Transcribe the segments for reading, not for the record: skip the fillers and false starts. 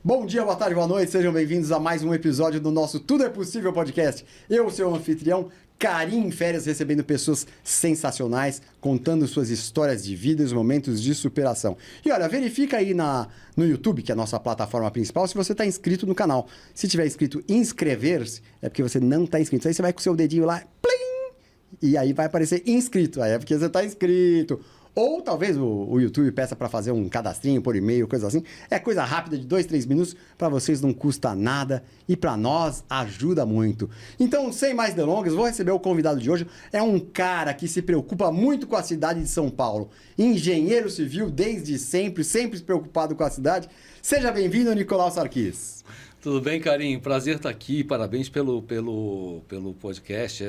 Bom dia, boa tarde, boa noite, sejam bem-vindos a mais um episódio do nosso Tudo é Possível podcast. Eu, seu anfitrião, Karim Férias, recebendo pessoas sensacionais, contando suas histórias de vida e os momentos de superação. E olha, verifica aí no YouTube, que é a nossa plataforma principal, se você está inscrito no canal. Se tiver inscrito inscrever-se, é porque você não está inscrito. Aí você vai com o seu dedinho lá, plim, e aí vai aparecer inscrito. Aí é porque você está inscrito. Ou talvez o YouTube peça para fazer um cadastrinho por e-mail, coisa assim. É coisa rápida de 2, 3 minutos, para vocês não custa nada e para nós ajuda muito. Então, sem mais delongas, vou receber o convidado de hoje. É um cara que se preocupa muito com a cidade de São Paulo. Engenheiro civil desde sempre, sempre preocupado com a cidade. Seja bem-vindo, Nicolau Sarquis. Tudo bem, Karim? Prazer estar aqui. Parabéns pelo podcast.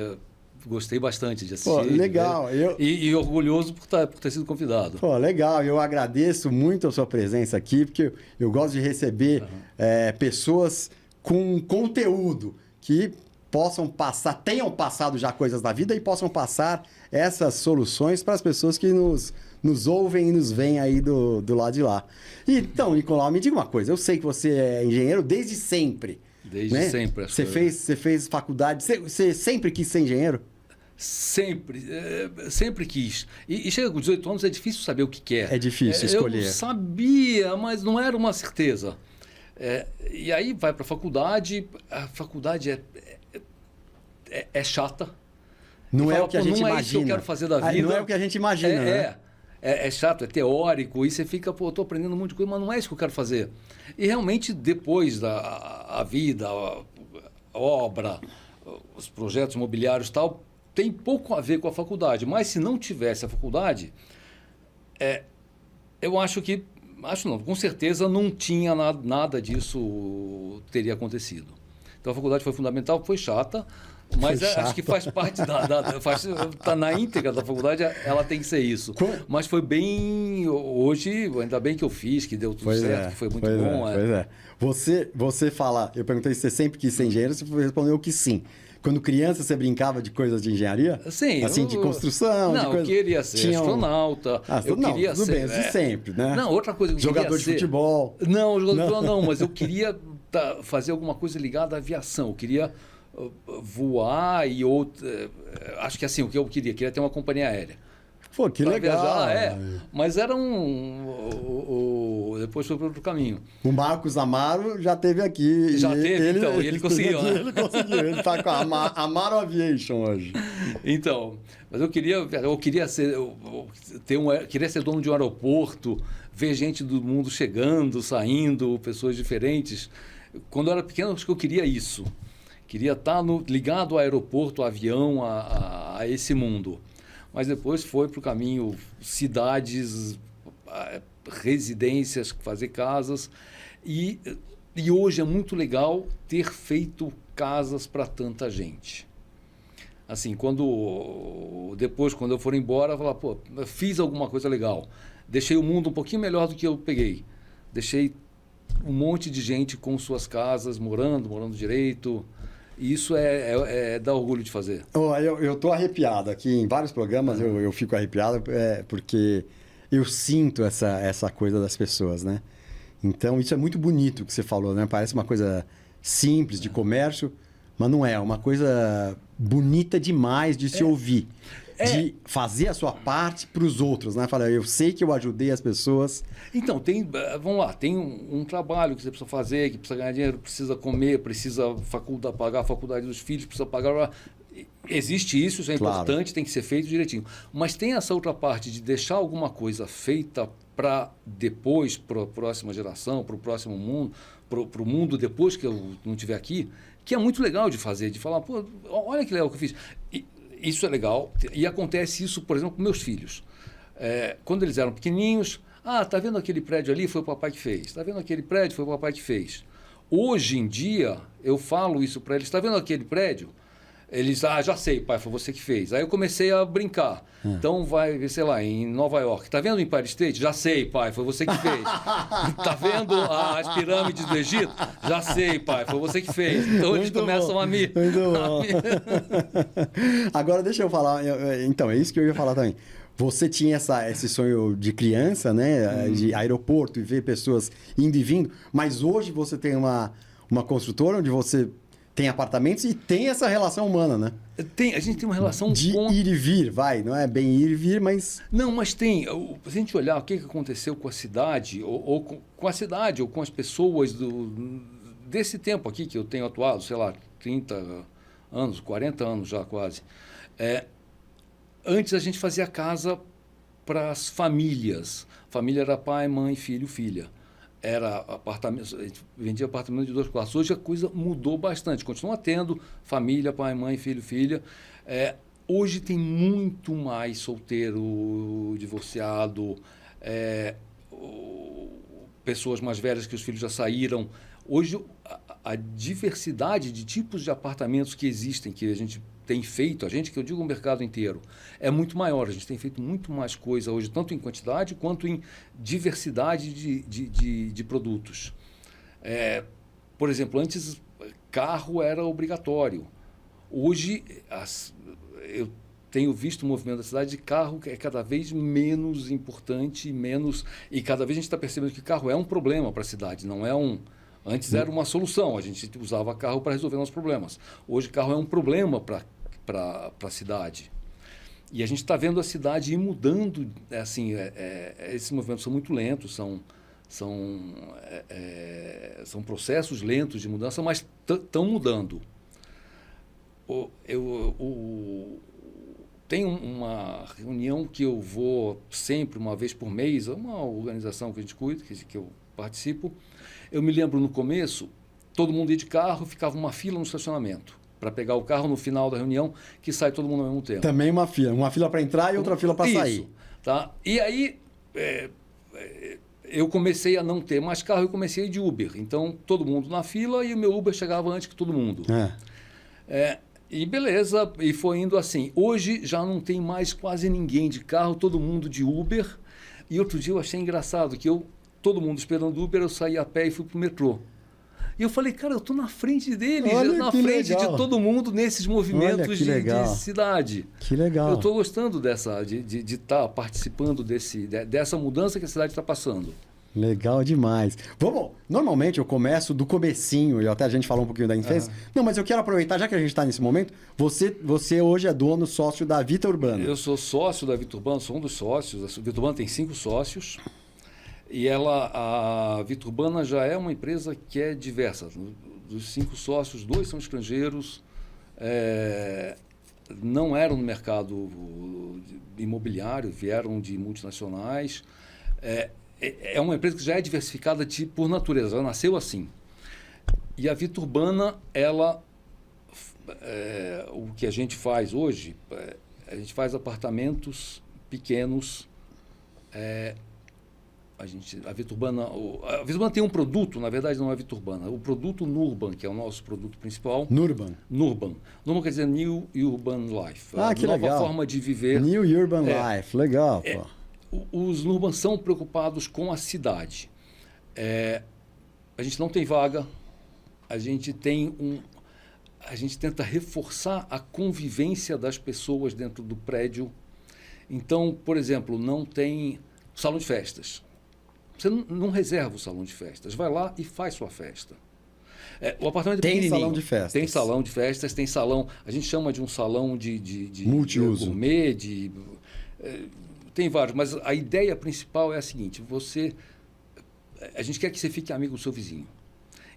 Gostei bastante de assistir. Pô, legal. E orgulhoso por ter sido convidado. Pô, legal. Eu agradeço muito a sua presença aqui, porque eu gosto de receber pessoas com conteúdo que possam passar, tenham passado já coisas na vida e possam passar essas soluções para as pessoas que nos ouvem e nos veem aí do lado de lá. Então, Nicolau, me diga uma coisa. Eu sei que você é engenheiro desde sempre. Desde sempre. Você fez faculdade, você sempre quis ser engenheiro? Sempre quis. E chega com 18 anos, é difícil saber o que quer. É difícil escolher. Eu sabia, mas não era uma certeza. E aí vai para a faculdade é chata. Não é o que a gente imagina. Não é isso que eu quero fazer da vida. Não é o que a gente imagina, né? É chato, é teórico, e você fica, estou aprendendo um monte de coisa, mas não é isso que eu quero fazer. E realmente, depois da vida, a obra, os projetos imobiliários e tal, tem pouco a ver com a faculdade. Mas se não tivesse a faculdade, eu acho que, com certeza não tinha nada disso teria acontecido. Então a faculdade foi fundamental, foi chata, mas acho que faz parte está na íntegra da faculdade, ela tem que ser isso. Mas foi bem, hoje, ainda bem que eu fiz, que deu tudo certo, que foi muito bom. Você fala, eu perguntei se você sempre quis ser engenheiro, você respondeu que sim. Quando criança, você brincava de coisas de engenharia? Sim. Assim, de construção? Não, eu queria ser astronauta. Eu queria tudo ser... bem, sempre, né? Não, outra coisa que eu jogador queria de ser... futebol. Não, jogador de futebol não, mas eu queria fazer alguma coisa ligada à aviação. Eu queria voar e acho que assim, o que eu queria ter uma companhia aérea. Pô, que legal. Viajar, mas era depois foi para outro caminho. O Marcos Amaro já teve aqui. Já teve, então, e ele conseguiu. Né? Ele conseguiu, ele está com a Amaro Aviation hoje. Então, mas eu queria ser dono de um aeroporto, ver gente do mundo chegando, saindo, pessoas diferentes. Quando eu era pequeno, acho que eu queria isso. Queria estar ligado ao aeroporto, ao avião, a esse mundo. Mas depois foi para o caminho cidades, residências, fazer casas. E hoje é muito legal ter feito casas para tanta gente. Assim, depois, quando eu for embora, eu falar, eu fiz alguma coisa legal. Deixei o mundo um pouquinho melhor do que eu peguei. Deixei um monte de gente com suas casas, morando direito. E isso dá orgulho de fazer. Eu estou arrepiado aqui em vários programas, eu fico arrepiado porque eu sinto essa coisa das pessoas, né? Então, isso é muito bonito o que você falou, né? Parece uma coisa simples de comércio, mas não é. Uma coisa bonita demais de se ouvir. De fazer a sua parte para os outros, né? Falar, eu sei que eu ajudei as pessoas. Então, vamos lá, tem um trabalho que você precisa fazer, que precisa ganhar dinheiro, precisa comer, precisa pagar a faculdade dos filhos, precisa pagar... Existe isso é importante, tem que ser feito direitinho. Mas tem essa outra parte de deixar alguma coisa feita para depois, para a próxima geração, para o próximo mundo, para o mundo depois que eu não estiver aqui, que é muito legal de fazer, de falar, olha que legal que eu fiz. Isso é legal, e acontece isso, por exemplo, com meus filhos. Quando eles eram pequenininhos, tá vendo aquele prédio ali? Foi o papai que fez. Tá vendo aquele prédio? Foi o papai que fez. Hoje em dia, eu falo isso para eles. Tá vendo aquele prédio? Eles, já sei, pai, foi você que fez. Aí eu comecei a brincar. Então vai, sei lá, em Nova York. Tá vendo o Empire State? Já sei, pai, foi você que fez. Tá vendo as pirâmides do Egito? Já sei, pai, foi você que fez. Então eles começam a me... Agora deixa eu falar, então, é isso que eu ia falar também. Você tinha esse sonho de criança, né? De aeroporto e ver pessoas indo e vindo. Mas hoje você tem uma construtora onde você tem apartamentos e tem essa relação humana, né? A gente tem uma relação de ir e vir, vai. Não é bem ir e vir, mas... Não, mas tem. Se a gente olhar o que aconteceu com a cidade, ou com a cidade, ou com as pessoas desse tempo aqui que eu tenho atuado, sei lá, 30 anos, 40 anos já quase. Antes a gente fazia casa para as famílias. Família era pai, mãe, filho, filha. Era apartamento, a gente vendia apartamento de 2 quartos. Hoje a coisa mudou bastante. Continua tendo família, pai, mãe, filho, filha. Hoje tem muito mais solteiro, divorciado, pessoas mais velhas que os filhos já saíram. Hoje a diversidade de tipos de apartamentos que existem, que a gente tem feito, que eu digo o mercado inteiro, é muito maior. A gente tem feito muito mais coisa hoje, tanto em quantidade quanto em diversidade de produtos. Por exemplo, antes carro era obrigatório. Hoje eu tenho visto o movimento da cidade de carro que é cada vez menos importante, e cada vez a gente está percebendo que carro é um problema para a cidade, não é um... Antes era uma solução, a gente usava carro para resolver nossos problemas. Hoje carro é um problema para a cidade. E a gente está vendo a cidade ir mudando, esses movimentos são muito lentos, são processos lentos de mudança, mas estão mudando. Tem uma reunião que eu vou sempre, uma vez por mês, uma organização que a gente cuida, que eu participo. Eu me lembro no começo, todo mundo ia de carro, ficava uma fila no estacionamento para pegar o carro no final da reunião, que sai todo mundo ao mesmo tempo. Também uma fila para entrar e outra fila para sair. Tá? E aí eu comecei a não ter mais carro, eu comecei a ir de Uber. Então, todo mundo na fila e o meu Uber chegava antes que todo mundo. E beleza, e foi indo assim. Hoje já não tem mais quase ninguém de carro, todo mundo de Uber. E outro dia eu achei engraçado que todo mundo esperando Uber, eu saí a pé e fui pro metrô. E eu falei, cara, eu estou na frente deles, na frente de todo mundo nesses movimentos de cidade. Que legal. Eu estou gostando de estar participando dessa mudança que a cidade está passando. Legal demais. Normalmente eu começo do comecinho, e até a gente falou um pouquinho da infância. Não, mas eu quero aproveitar, já que a gente está nesse momento, você hoje é dono, sócio da Vita Urbana. Eu sou sócio da Vita Urbana, sou um dos sócios. A Vita Urbana tem 5 sócios. E a Vita Urbana já é uma empresa que é diversa. Dos 5 sócios, 2 são estrangeiros, não eram no mercado imobiliário, vieram de multinacionais. É uma empresa que já é diversificada por natureza, ela nasceu assim. E a Vita Urbana, o que a gente faz hoje, a gente faz apartamentos pequenos. A Vita Urbana tem um produto, na verdade não é a Vita Urbana, o produto Nurban, que é o nosso produto principal. Nurban Quer dizer New Urban Life. Que nova legal. Forma de viver. New Urban Life, legal. Os Nurban são preocupados com a cidade. A gente não tem vaga, a gente tenta reforçar a convivência das pessoas dentro do prédio. Então, por exemplo, não tem salão de festas. Você não reserva o salão de festas. Vai lá e faz sua festa. O apartamento é pequenininho. Tem salão de festas. Tem salão de festas, tem salão... A gente chama de um salão de multiuso. Gourmet, tem vários, mas a ideia principal é a seguinte. A gente quer que você fique amigo do seu vizinho.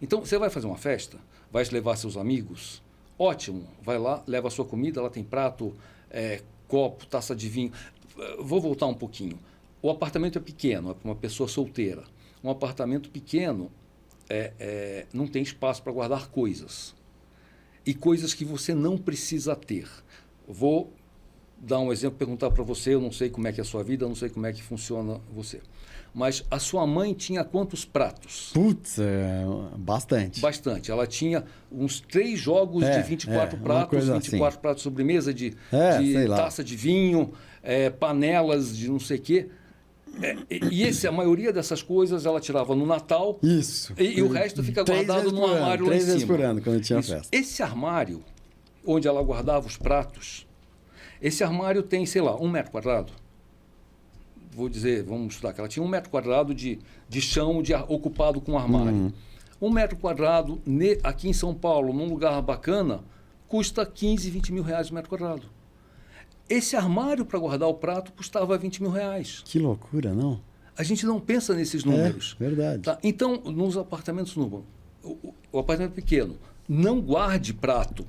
Então, você vai fazer uma festa, vai levar seus amigos, ótimo. Vai lá, leva a sua comida, lá tem prato, copo, taça de vinho. Vou voltar um pouquinho. O apartamento é pequeno, é para uma pessoa solteira. Um apartamento pequeno não tem espaço para guardar coisas. E coisas que você não precisa ter. Vou dar um exemplo, perguntar para você, eu não sei como é que é a sua vida, eu não sei como é que funciona você. Mas a sua mãe tinha quantos pratos? Putz, bastante. Bastante. Ela tinha uns 3 jogos de 24 pratos, 24 assim. Pratos de sobremesa, de taça de vinho, panelas de não sei o quê. A maioria dessas coisas ela tirava no Natal. Isso. E o resto fica guardado no armário lá em cima. 3 vezes por ano, quando tinha festa. Esse armário, onde ela guardava os pratos, esse armário tem, sei lá, 1 metro quadrado. vamos estudar, que ela tinha 1 metro quadrado de chão ocupado com armário. 1 metro quadrado aqui em São Paulo, num lugar bacana, custa 15, 20 mil reais o metro quadrado. Esse armário para guardar o prato custava 20 mil reais. Que loucura, não? A gente não pensa nesses números. Verdade. Tá? Então, nos apartamentos o apartamento pequeno, não guarde prato.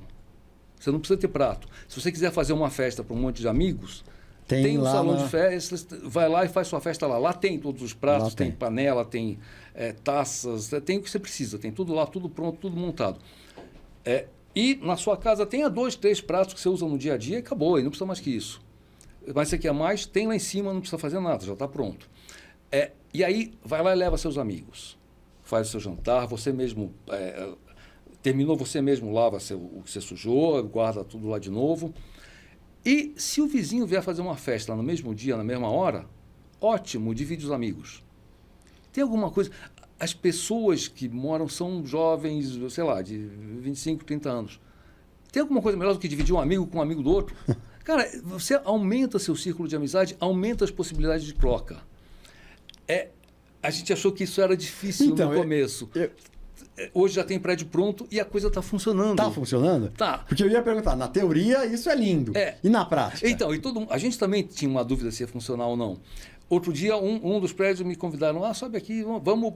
Você não precisa ter prato. Se você quiser fazer uma festa para um monte de amigos, tem um salão de festas, vai lá e faz sua festa lá. Lá tem todos os pratos, tem panela, tem taças, tem o que você precisa. Tem tudo lá, tudo pronto, tudo montado. E na sua casa tenha 2, 3 pratos que você usa no dia a dia e acabou, e não precisa mais que isso. Mas você quer mais, tem lá em cima, não precisa fazer nada, já está pronto. E aí, vai lá e leva seus amigos. Faz o seu jantar, você mesmo... terminou, você mesmo lava o que você sujou, guarda tudo lá de novo. E se o vizinho vier fazer uma festa no mesmo dia, na mesma hora, ótimo, divide os amigos. Tem alguma coisa... As pessoas que moram são jovens, sei lá, de 25, 30 anos. Tem alguma coisa melhor do que dividir um amigo com um amigo do outro? Cara, você aumenta seu círculo de amizade, aumenta as possibilidades de troca. A gente achou que isso era difícil no começo. Hoje já tem prédio pronto e a coisa está funcionando. Está funcionando? Tá. Porque eu ia perguntar, na teoria isso é lindo. E na prática? Então, a gente também tinha uma dúvida se ia funcionar ou não. Outro dia, um dos prédios me convidaram, sobe aqui, vamos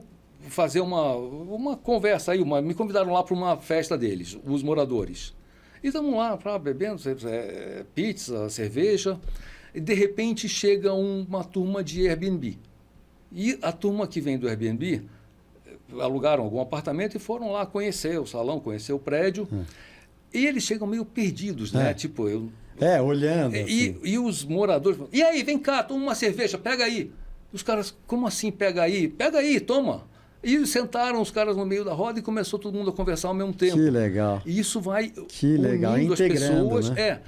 fazer uma conversa aí, me convidaram lá para uma festa deles, os moradores. E estamos lá bebendo pizza, cerveja, e de repente chega uma turma de Airbnb. E a turma que vem do Airbnb alugaram algum apartamento e foram lá conhecer o salão, conhecer o prédio. E eles chegam meio perdidos, né? Tipo, olhando. E os moradores, e aí, vem cá, toma uma cerveja, pega aí. Os caras, como assim pega aí? Pega aí, toma. E sentaram os caras no meio da roda e começou todo mundo a conversar ao mesmo tempo. Que legal. E isso vai unindo as pessoas. Né?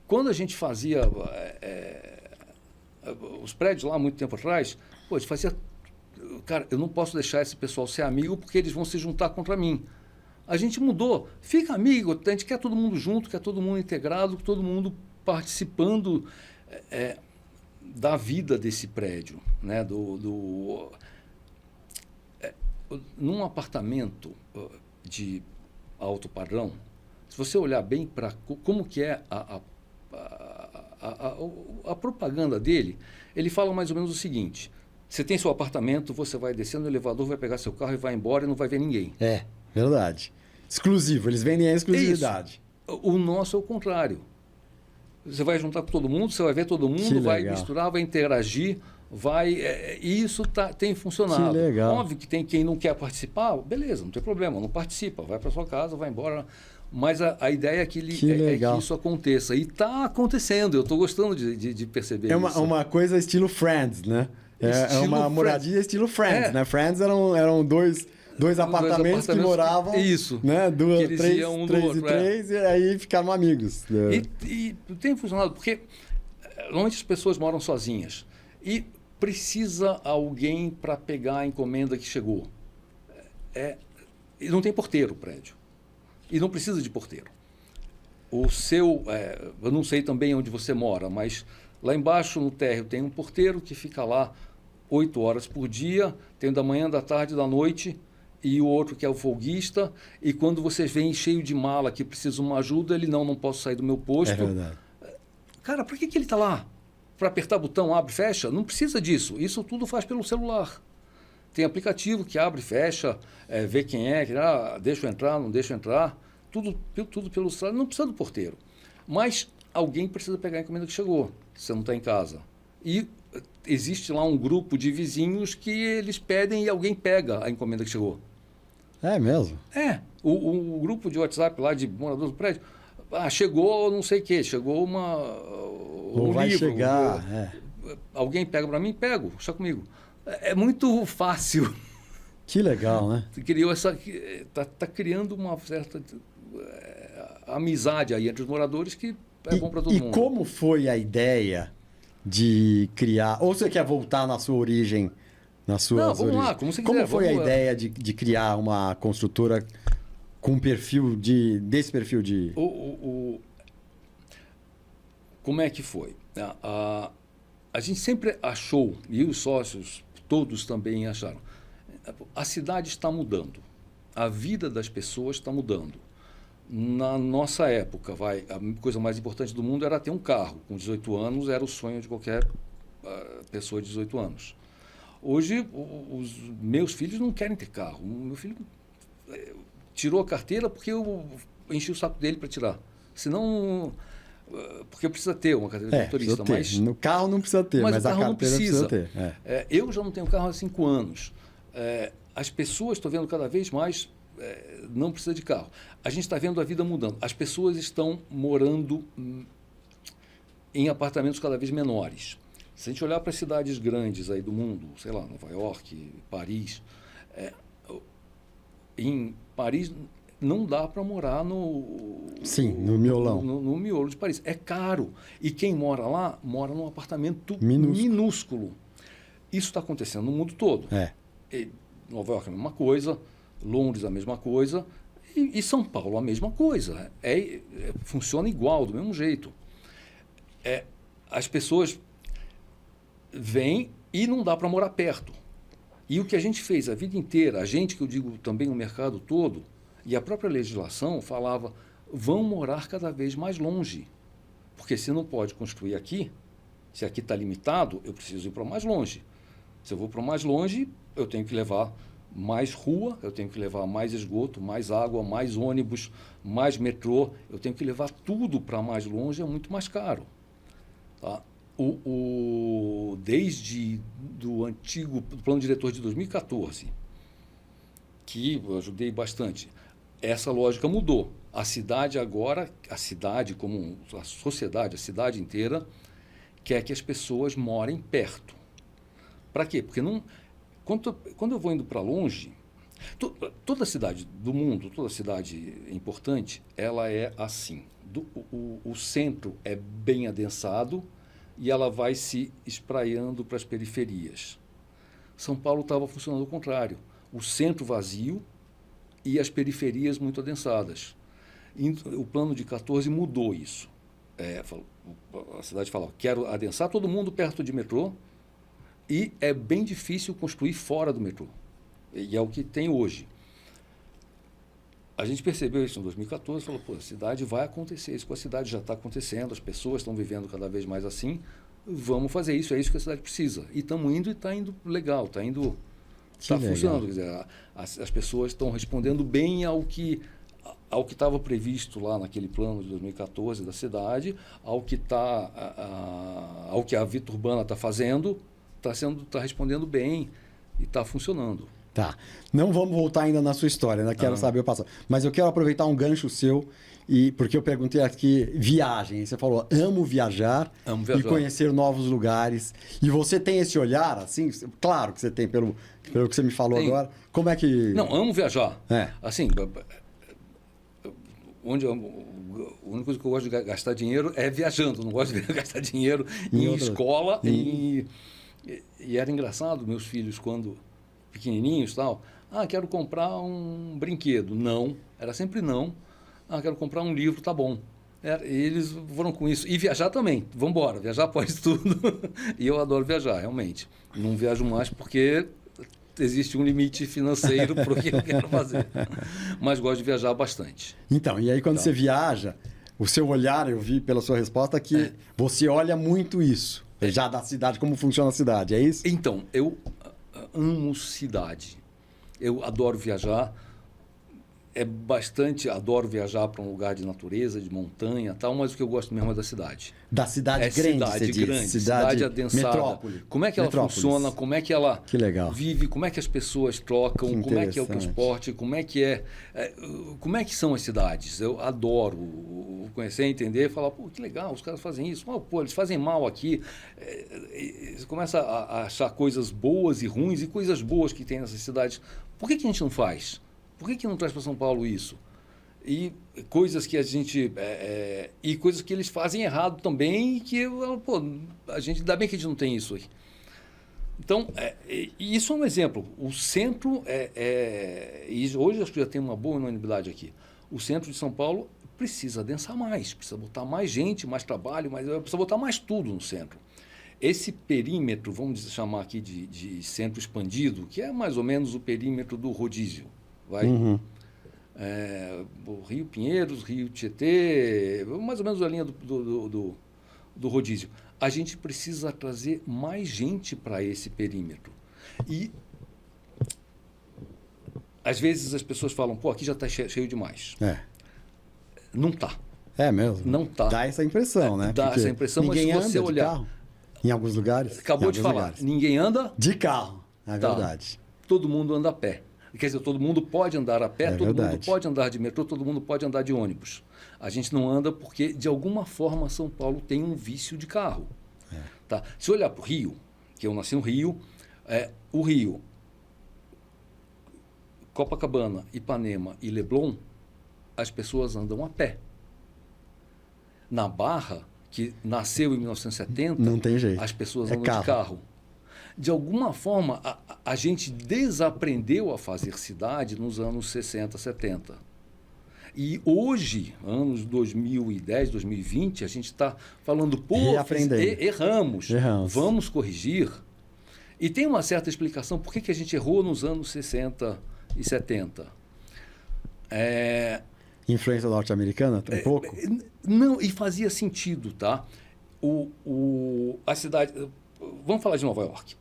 Quando a gente fazia os prédios lá, muito tempo atrás, a gente fazia... Cara, eu não posso deixar esse pessoal ser amigo porque eles vão se juntar contra mim. A gente mudou. Fica amigo, a gente quer todo mundo junto, quer todo mundo integrado, todo mundo participando da vida desse prédio, né? Num apartamento de alto padrão, se você olhar bem para como que é a propaganda dele, ele fala mais ou menos o seguinte: você tem seu apartamento, você vai descer no elevador, vai pegar seu carro e vai embora e não vai ver ninguém. Verdade. Exclusivo, eles vendem a exclusividade. O nosso é o contrário. Você vai juntar com todo mundo, você vai ver todo mundo, vai misturar, vai interagir, e isso tem funcionado. Que legal. Óbvio que tem quem não quer participar, beleza, não tem problema, não participa, vai para sua casa, vai embora. Mas a ideia é que isso aconteça. E está acontecendo, eu estou gostando de perceber isso. É uma coisa estilo Friends, né? É uma moradia estilo Friends, né? Friends eram dois apartamentos que moravam, né? Três, e aí ficaram amigos. E tem funcionado, porque normalmente as pessoas moram sozinhas e precisa alguém para pegar a encomenda que chegou. E não tem porteiro o prédio. E não precisa de porteiro. Eu não sei também onde você mora, mas lá embaixo no térreo tem um porteiro que fica lá 8 horas por dia, tem o da manhã, da tarde, da noite, e o outro que é o folguista, e quando você vem cheio de mala que precisa de uma ajuda, ele não posso sair do meu posto. É verdade. Cara, por que ele está lá? Para apertar botão, abre e fecha? Não precisa disso. Isso tudo faz pelo celular. Tem aplicativo que abre e fecha, vê quem deixa eu entrar, não deixa eu entrar. Tudo pelo celular. Não precisa do porteiro. Mas alguém precisa pegar a encomenda que chegou, se você não está em casa. E existe lá um grupo de vizinhos que eles pedem e alguém pega a encomenda que chegou. É mesmo? O grupo de WhatsApp lá de moradores do prédio, chegou não sei o quê, chegou um vai livro. Chegar, Alguém pega para mim? Pego, deixa comigo. É muito fácil. Que legal, né? Criou tá criando uma certa amizade aí entre os moradores que é bom para todo mundo. E como foi a ideia de criar... Ou você quer voltar na sua origem? Vamos lá, como você quiser. Como foi a ideia de criar uma construtora com desse perfil de... Como é que foi? a gente sempre achou, e os sócios todos também acharam, a cidade está mudando, a vida das pessoas está mudando. Na nossa época, a coisa mais importante do mundo era ter um carro. Com 18 anos era o sonho de qualquer pessoa de 18 anos. Hoje, os meus filhos não querem ter carro. O meu filho tirou a carteira porque eu enchi o saco dele para tirar. Senão, porque precisa ter uma carteira de motorista. Mas no carro não precisa ter, mas a carteira precisa ter. Eu já não tenho carro há 5 anos. As pessoas, estou vendo cada vez mais, não precisa de carro. A gente está vendo a vida mudando. As pessoas estão morando em apartamentos cada vez menores. Se a gente olhar para as cidades grandes aí do mundo, sei lá, Nova York, Paris, em Paris não dá para morar no miolão. No miolo de Paris. É caro. E quem mora lá, mora num apartamento minúsculo. Isso está acontecendo no mundo todo. Nova York é a mesma coisa, Londres a mesma coisa, e São Paulo a mesma coisa. Funciona igual, do mesmo jeito. As pessoas vêm e não dá para morar perto. E o que a gente fez a vida inteira, a gente, que eu digo também o mercado todo, e a própria legislação falava, vão morar cada vez mais longe. Porque se não pode construir aqui, se aqui está limitado, eu preciso ir para mais longe. Se eu vou para mais longe, eu tenho que levar mais rua, eu tenho que levar mais esgoto, mais água, mais ônibus, mais metrô. Eu tenho que levar tudo para mais longe, é muito mais caro. Tá? Desde do antigo plano diretor de 2014, que eu ajudei bastante, essa lógica mudou. A cidade agora, como a sociedade, a cidade inteira, quer que as pessoas morem perto. Para quê? Porque quando eu vou indo para longe, toda cidade do mundo, toda cidade importante, ela é assim. O centro é bem adensado e ela vai se espraiando para as periferias. São Paulo estava funcionando ao contrário. O centro vazio e as periferias muito adensadas. O plano de 14 mudou isso. A cidade falava, quero adensar todo mundo perto de metrô, e é bem difícil construir fora do metrô. E é o que tem hoje. A gente percebeu isso em 2014 e falou, a cidade vai acontecer isso, a cidade já está acontecendo, as pessoas estão vivendo cada vez mais assim, vamos fazer isso, é isso que a cidade precisa. E estamos indo e está indo legal, está funcionando. Quer dizer, as pessoas estão respondendo bem ao que estava previsto lá naquele plano de 2014 da cidade, ao que a Vita Urbana está fazendo, está respondendo bem e está funcionando. Tá. Não vamos voltar ainda na sua história, né? Quero saber o passado. Mas eu quero aproveitar um gancho seu, porque eu perguntei aqui viagem. Você falou, amo viajar e conhecer novos lugares. E você tem esse olhar, assim? Claro que você tem, pelo que você me falou agora. Como é que... Não, amo viajar. Assim, a única coisa que eu gosto de gastar dinheiro é viajando. Não gosto de gastar dinheiro em escola. E era engraçado, meus filhos, quando pequenininhos, tal, quero comprar um brinquedo. Não, era sempre não. Quero comprar um livro, tá bom. Eles foram com isso. E viajar também, vamos embora, viajar pode tudo. E eu adoro viajar, realmente. Não viajo mais porque existe um limite financeiro para o que eu quero fazer. Mas gosto de viajar bastante. Então, e aí quando você viaja, o seu olhar, eu vi pela sua resposta que você olha muito isso. Já da cidade, como funciona a cidade, é isso? Então, eu amo cidade. Eu adoro viajar. Adoro viajar para um lugar de natureza, de montanha, tal, mas o que eu gosto mesmo é da cidade. Da cidade grande, cidade adensada. Metrópole. Como é que ela funciona, como é que ela vive, como é que as pessoas trocam, como é que é o transporte, como é que são as cidades. Eu adoro conhecer, entender, falar, que legal, os caras fazem isso, eles fazem mal aqui. Você começa a achar coisas boas e ruins e coisas boas que tem nessas cidades. Por que a gente não faz? Por que não traz para São Paulo isso? E coisas que a gente... e coisas que eles fazem errado também, que, ainda bem que a gente não tem isso aí. Então, isso é um exemplo. O centro e hoje acho que já tem uma boa unanimidade aqui. O centro de São Paulo precisa adensar mais, precisa botar mais gente, mais trabalho, precisa botar mais tudo no centro. esse perímetro, vamos chamar aqui de centro expandido, que é mais ou menos o perímetro do rodízio, vai? O Rio Pinheiros, Rio Tietê, mais ou menos a linha do rodízio. A gente precisa trazer mais gente para esse perímetro. E, às vezes, as pessoas falam, pô, aqui já está cheio demais. Não está. É mesmo? Não está. Dá essa impressão, né? Dá essa impressão, mas se você olhar... Carro, em alguns lugares. Acabou de falar, ninguém anda... De carro, é verdade. Todo mundo anda a pé. Quer dizer, todo mundo pode andar a pé, todo mundo pode andar de metrô, todo mundo pode andar de ônibus. A gente não anda porque, de alguma forma, São Paulo tem um vício de carro. Tá? Se olhar para o Rio, que eu nasci no Rio, o Rio, Copacabana, Ipanema e Leblon, as pessoas andam a pé. Na Barra, que nasceu em 1970, não tem jeito. As pessoas andam de carro. De alguma forma, a gente desaprendeu a fazer cidade nos anos 60, 70. E hoje, anos 2010, 2020, a gente está falando, pô, erramos, vamos corrigir. E tem uma certa explicação por que a gente errou nos anos 60 e 70. Influência norte-americana, um pouco? Não, e fazia sentido, tá? A cidade... Vamos falar de Nova York.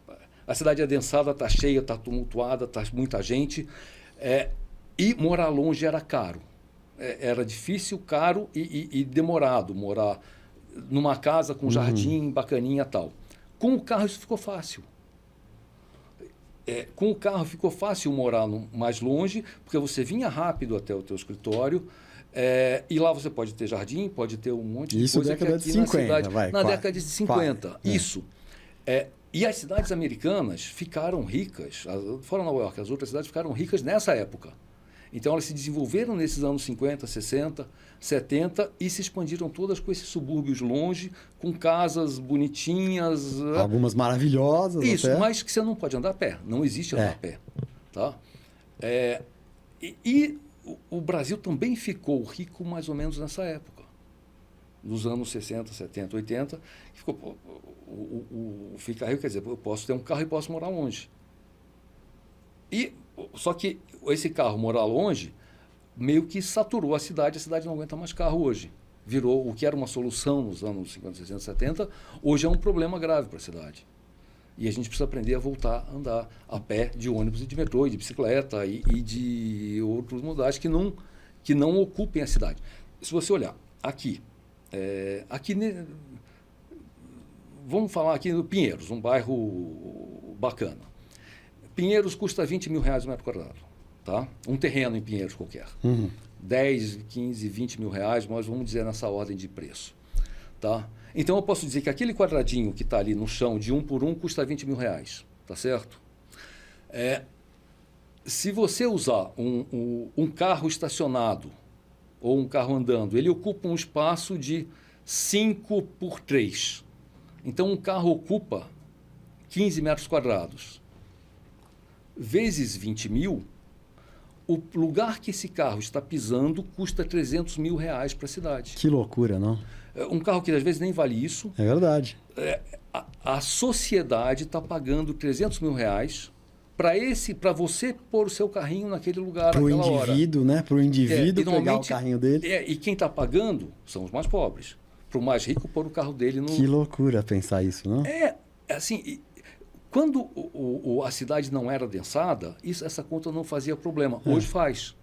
A cidade é adensada, está cheia, está tumultuada, está muita gente. E morar longe era caro. Era difícil, caro e demorado morar numa casa com jardim, bacaninha e tal. Com o carro isso ficou fácil. Com o carro ficou fácil morar mais longe, porque você vinha rápido até o teu escritório, e lá você pode ter jardim, pode ter um monte de coisa que aqui na cidade... Na década de 50, isso. E as cidades americanas ficaram ricas, fora Nova York, as outras cidades ficaram ricas nessa época. Então, elas se desenvolveram nesses anos 50, 60, 70 e se expandiram todas com esses subúrbios longe, com casas bonitinhas. Algumas maravilhosas. Isso, até. Mas que você não pode andar a pé. Não existe andar a pé. Tá? E o Brasil também ficou rico mais ou menos nessa época. Nos anos 60, 70, 80. Ficou, ficar rico quer dizer, eu posso ter um carro e posso morar longe. Só que esse carro morar longe meio que saturou a cidade não aguenta mais carro hoje. Virou o que era uma solução nos anos 50, 60, 70, hoje é um problema grave para a cidade. E a gente precisa aprender a voltar a andar a pé, de ônibus e de metrô, e de bicicleta e de outros modais que não ocupem a cidade. Se você olhar aqui, vamos falar aqui no Pinheiros, um bairro bacana. Pinheiros custa R$20 mil o metro quadrado. Tá? Um terreno em Pinheiros qualquer. 10, 15, 20 mil reais, mas vamos dizer nessa ordem de preço. Tá? Então, eu posso dizer que aquele quadradinho que está ali no chão, de 1 por 1, custa R$20 mil. Tá certo? Se você usar um carro estacionado ou um carro andando, ele ocupa um espaço de 5 por 3. Então, um carro ocupa 15 metros quadrados. Vezes 20 mil, o lugar que esse carro está pisando custa R$300 mil para a cidade. Que loucura, não? Um carro que às vezes nem vale isso. É verdade. A sociedade está pagando R$300 mil para você pôr o seu carrinho naquele lugar naquela hora. Para o indivíduo, né? Para o indivíduo pegar o carrinho dele. E quem está pagando são os mais pobres. Para o mais rico pôr o carro dele no... Que loucura pensar isso, não? Assim... Quando a cidade não era densada, essa conta não fazia problema. Hoje faz.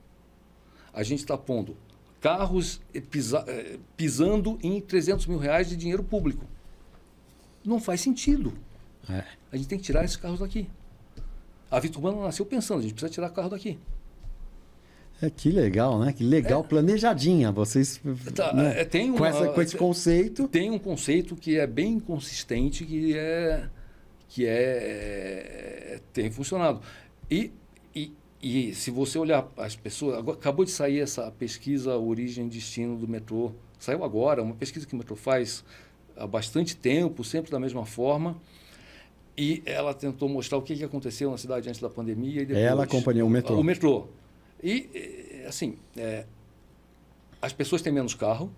A gente está pondo carros pisando em R$300 mil de dinheiro público. Não faz sentido. A gente tem que tirar esses carros daqui. A Vida Urbana nasceu pensando, a gente precisa tirar o carro daqui. Que legal, né? Que legal, planejadinha. Vocês né? Com esse conceito... Tem um conceito que é bem consistente, tem funcionado. E se você olhar as pessoas... Acabou de sair essa pesquisa Origem e Destino do metrô. Saiu agora, uma pesquisa que o metrô faz há bastante tempo, sempre da mesma forma. E ela tentou mostrar o que aconteceu na cidade antes da pandemia. E depois, ela acompanhou o metrô. O metrô. E, assim, as pessoas têm menos carro.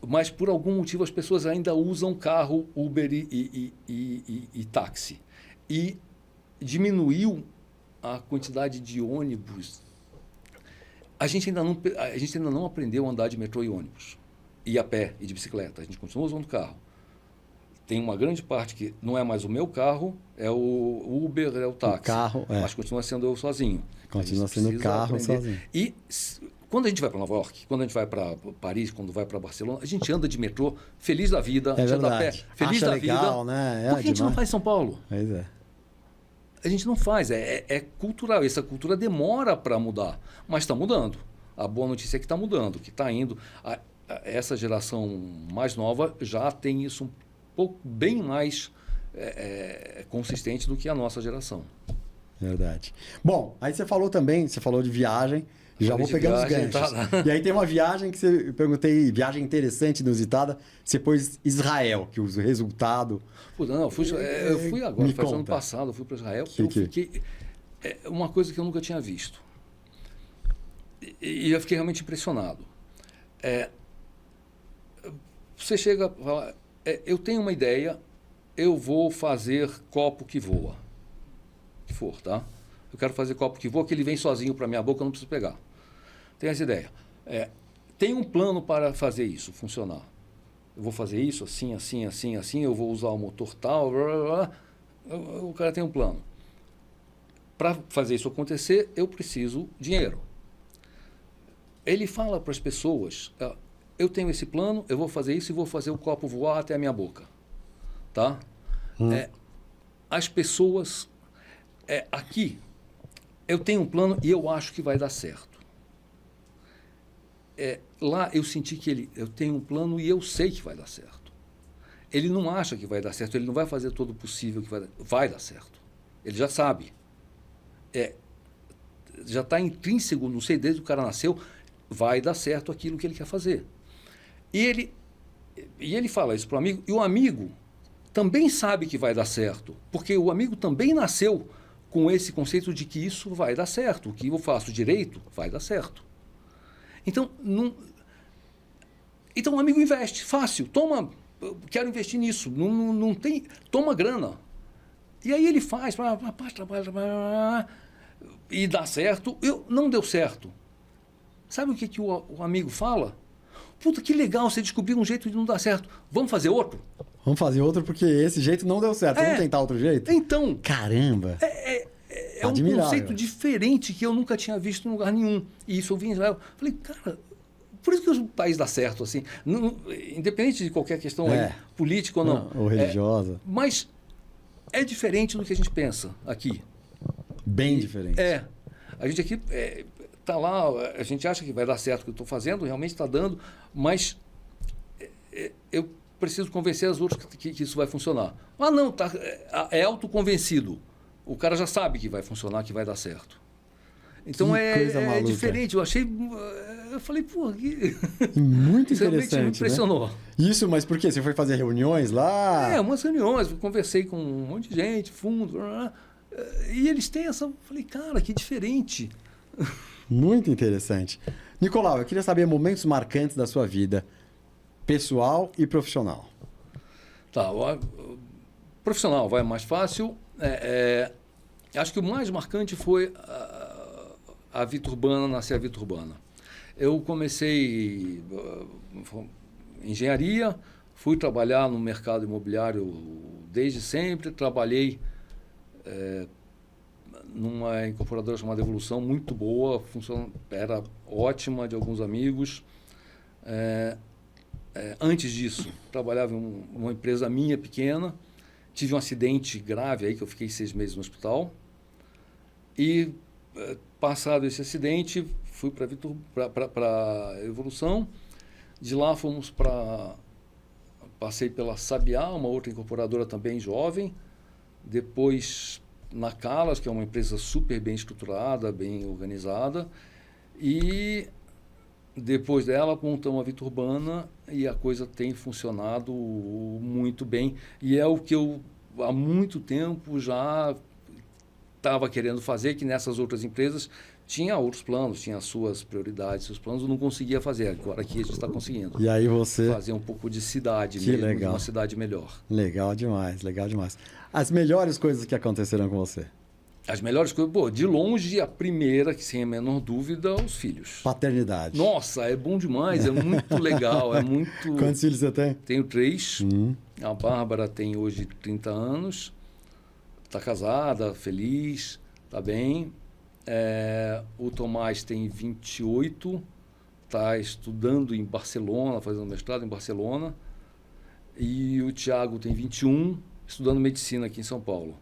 Mas, por algum motivo, as pessoas ainda usam carro, Uber e táxi. E diminuiu a quantidade de ônibus. A gente ainda não aprendeu a andar de metrô e ônibus. E a pé e de bicicleta. A gente continua usando carro. Tem uma grande parte que não é mais o meu carro, é o Uber, é o táxi. O carro, mas continua sendo eu sozinho. Continua sendo o carro sozinho. E quando a gente vai para Nova York, quando a gente vai para Paris, quando vai para Barcelona, a gente anda de metrô, feliz da vida, a gente anda a pé, feliz Acha da legal, vida. Né? Por que a gente não faz em São Paulo? Pois é. A gente não faz, é cultural. Essa cultura demora para mudar, mas está mudando. A boa notícia é que está mudando, que está indo. Essa geração mais nova já tem isso um pouco bem mais consistente do que a nossa geração. Verdade. Bom, aí você falou de viagem, já vou pegando os ganchos. Tá. E aí tem uma viagem que eu perguntei, viagem interessante, inusitada, você pôs Israel, que o resultado... Não, eu fui agora, faz ano passado, eu fui para Israel, fiquei... uma coisa que eu nunca tinha visto. E eu fiquei realmente impressionado. Você chega a falar, eu tenho uma ideia, eu vou fazer copo que voa. Que for, tá? Eu quero fazer copo que voa, que ele vem sozinho para minha boca, eu não preciso pegar. Tem essa ideia. Tem um plano para fazer isso funcionar. Eu vou fazer isso assim, assim, assim, assim, eu vou usar o motor tal, blá, blá, blá. O cara tem um plano. Para fazer isso acontecer, eu preciso de dinheiro. Ele fala para as pessoas, eu tenho esse plano, eu vou fazer isso e vou fazer o copo voar até a minha boca. Tá? As pessoas... aqui, eu tenho um plano e eu acho que vai dar certo. Lá eu senti que eu tenho um plano e eu sei que vai dar certo. Ele não acha que vai dar certo, ele não vai fazer todo o possível que vai dar certo. Ele já sabe. Já está intrínseco, não sei, desde que o cara nasceu, vai dar certo aquilo que ele quer fazer. E ele fala isso para o amigo, e o amigo também sabe que vai dar certo, porque o amigo também nasceu com esse conceito de que isso vai dar certo, o que eu faço direito vai dar certo. Então, então o amigo investe, fácil, quero investir nisso, não tem, toma grana. E aí ele faz, trabalha, e dá certo, não deu certo. Sabe o que o amigo fala? Puta, que legal, você descobriu um jeito de não dar certo, vamos fazer outro? Vamos fazer outro porque esse jeito não deu certo, vamos tentar outro jeito? Então... Caramba! É um conceito diferente que eu nunca tinha visto em lugar nenhum. E isso eu vi em Israel. Falei, cara, por isso que o país dá certo, assim. Independente de qualquer questão política ou não. Ou religiosa. Mas é diferente do que a gente pensa aqui. Bem diferente. A gente aqui está lá, a gente acha que vai dar certo o que eu estou fazendo, realmente está dando, mas eu preciso convencer as outras que isso vai funcionar. Não, é autoconvencido. O cara já sabe que vai funcionar, que vai dar certo. Então é diferente. Eu achei. Eu falei, pô, que. Muito isso interessante. Realmente me impressionou. Né? Isso, mas por quê? Você foi fazer reuniões lá? Umas reuniões, conversei com um monte de gente, fundo. E eles têm essa. Eu falei, cara, que diferente. Muito interessante. Nicolau, eu queria saber momentos marcantes da sua vida, pessoal e profissional. Tá, profissional vai mais fácil. Acho que o mais marcante foi a Vita Urbana, nascer a Vita Urbana. Eu comecei engenharia, fui trabalhar no mercado imobiliário desde sempre, trabalhei numa incorporadora chamada Evolução, muito boa, era ótima, de alguns amigos. Antes disso, trabalhava em uma empresa minha, pequena, tive um acidente grave aí, que eu fiquei 6 meses no hospital. E, passado esse acidente, fui para a Evolução. De lá passei pela Sabiá, uma outra incorporadora também jovem. Depois na Calas, que é uma empresa super bem estruturada, bem organizada. E depois dela, montamos a Vita Urbana e a coisa tem funcionado muito bem. E é o que eu, há muito tempo, já estava querendo fazer, que nessas outras empresas tinha outros planos, tinha as suas prioridades, seus planos, eu não conseguia fazer. Agora aqui a gente está conseguindo. E aí você... Fazer um pouco de cidade Que mesmo, legal. uma cidade melhor. Legal demais, legal demais. As melhores coisas que aconteceram com você? As melhores coisas, pô, de longe, a primeira, que sem a menor dúvida, os filhos. Paternidade. Nossa, é bom demais, é muito legal, é muito... Quantos filhos você tem? Tenho 3. A Bárbara tem hoje 30 anos, está casada, feliz, está bem. O Tomás tem 28, está estudando em Barcelona, fazendo mestrado em Barcelona. E o Tiago tem 21, estudando medicina aqui em São Paulo.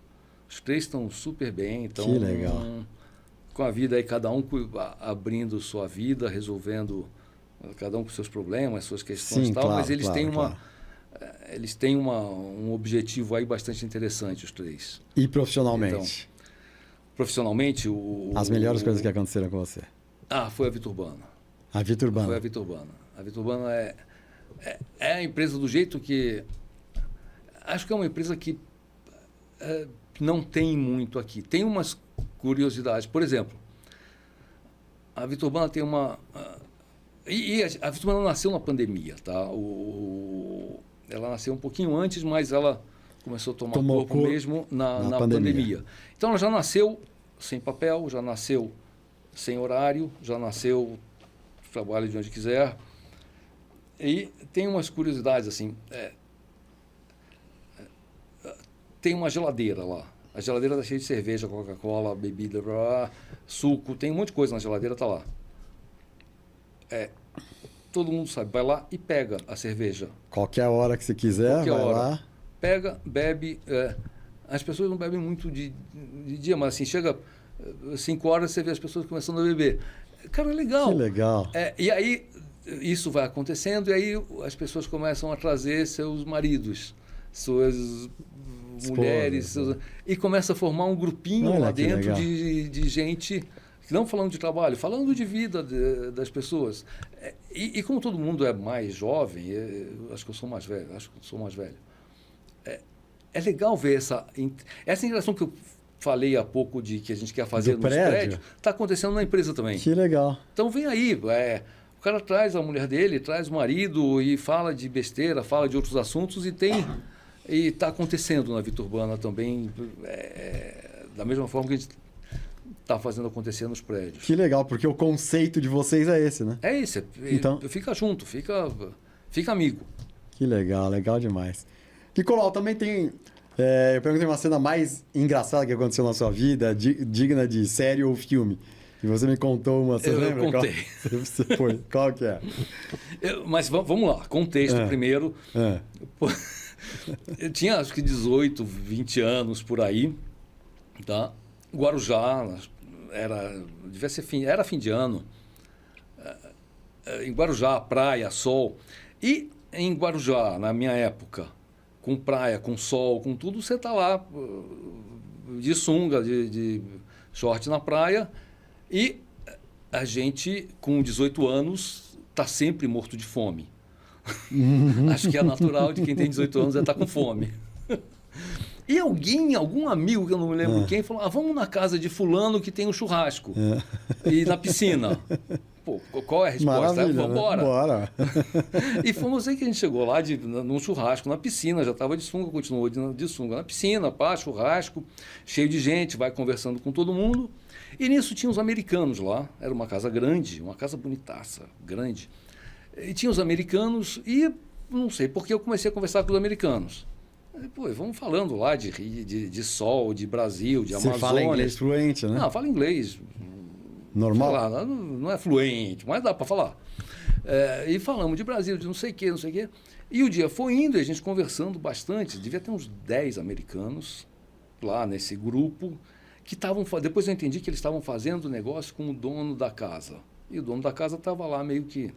Os 3 estão super bem, estão que legal. Com a vida aí, cada um abrindo sua vida, resolvendo, cada um com seus problemas, suas questões. Sim, e tal, claro, mas eles claro, têm claro. Eles têm um objetivo aí bastante interessante, os 3. E profissionalmente? Então, profissionalmente, As melhores coisas que aconteceram com você? Foi a Viturbana. A Viturbana. Foi a Viturbana. A Viturbana é a empresa do jeito que... Acho que é uma empresa que não tem muito aqui. Tem umas curiosidades. Por exemplo, a Viturbana tem uma... a Viturbana nasceu na pandemia, tá? Ela nasceu um pouquinho antes, mas ela começou a tomar corpo mesmo na pandemia. Então, ela já nasceu sem papel, já nasceu sem horário, já nasceu trabalho de onde quiser. E tem umas curiosidades, assim... tem uma geladeira lá. A geladeira está cheia de cerveja, Coca-Cola, bebida, suco, tem um monte de coisa na geladeira, está lá. Todo mundo sabe, vai lá e pega a cerveja. Qualquer hora que você quiser, vai lá. Pega, bebe. As pessoas não bebem muito de dia, mas assim, chega 5 horas, você vê as pessoas começando a beber. Cara, é legal. Que legal. E aí, isso vai acontecendo, e aí as pessoas começam a trazer seus maridos, suas mulheres, e começa a formar um grupinho lá dentro de gente, não falando de trabalho, falando de vida das pessoas. E como todo mundo é mais jovem, acho que eu sou mais velho, é legal ver essa interação que eu falei há pouco de que a gente quer fazer nos prédios, está acontecendo na empresa também. Que legal. Então vem aí, o cara traz a mulher dele, traz o marido e fala de besteira, fala de outros assuntos e está acontecendo na Viturbana também, da mesma forma que a gente está fazendo acontecer nos prédios. Que legal, porque o conceito de vocês é esse, né? É esse. Então, fica junto, fica amigo. Que legal, legal demais. Nicolau, também tem... eu perguntei uma cena mais engraçada que aconteceu na sua vida, digna de série ou filme. E você me contou uma... Você lembra? Eu contei. Qual que é? Mas vamos lá, contexto primeiro. Eu tinha acho que 18, 20 anos por aí, tá? Guarujá, era fim de ano. Em Guarujá, praia, sol. E em Guarujá, na minha época, com praia, com sol, com tudo, você tá lá de sunga, de short na praia, e a gente, com 18 anos, tá sempre morto de fome. Acho que é natural de quem tem 18 anos estar com fome. E algum amigo, que eu não me lembro quem, falou, vamos na casa de fulano que tem um churrasco. E na piscina. Pô, qual é a resposta? Vamos embora. Bora. E fomos aí que a gente chegou lá num churrasco, na piscina, já estava de sunga, continuou de sunga na piscina, churrasco, cheio de gente, vai conversando com todo mundo. E nisso tinha os americanos lá, era uma casa grande, uma casa bonitaça, grande. E tinha os americanos e não sei porque eu comecei a conversar com os americanos. Pô, vamos falando lá de sol, de Brasil, de Amazônia. Você fala inglês fluente, né? Não, fala inglês. Normal? Não é fluente, mas dá para falar. E falamos de Brasil, de não sei o quê, não sei o quê. E o dia foi indo e a gente conversando bastante. Devia ter uns 10 americanos lá nesse grupo que estavam... Depois eu entendi que eles estavam fazendo negócio com o dono da casa. E o dono da casa estava lá meio que...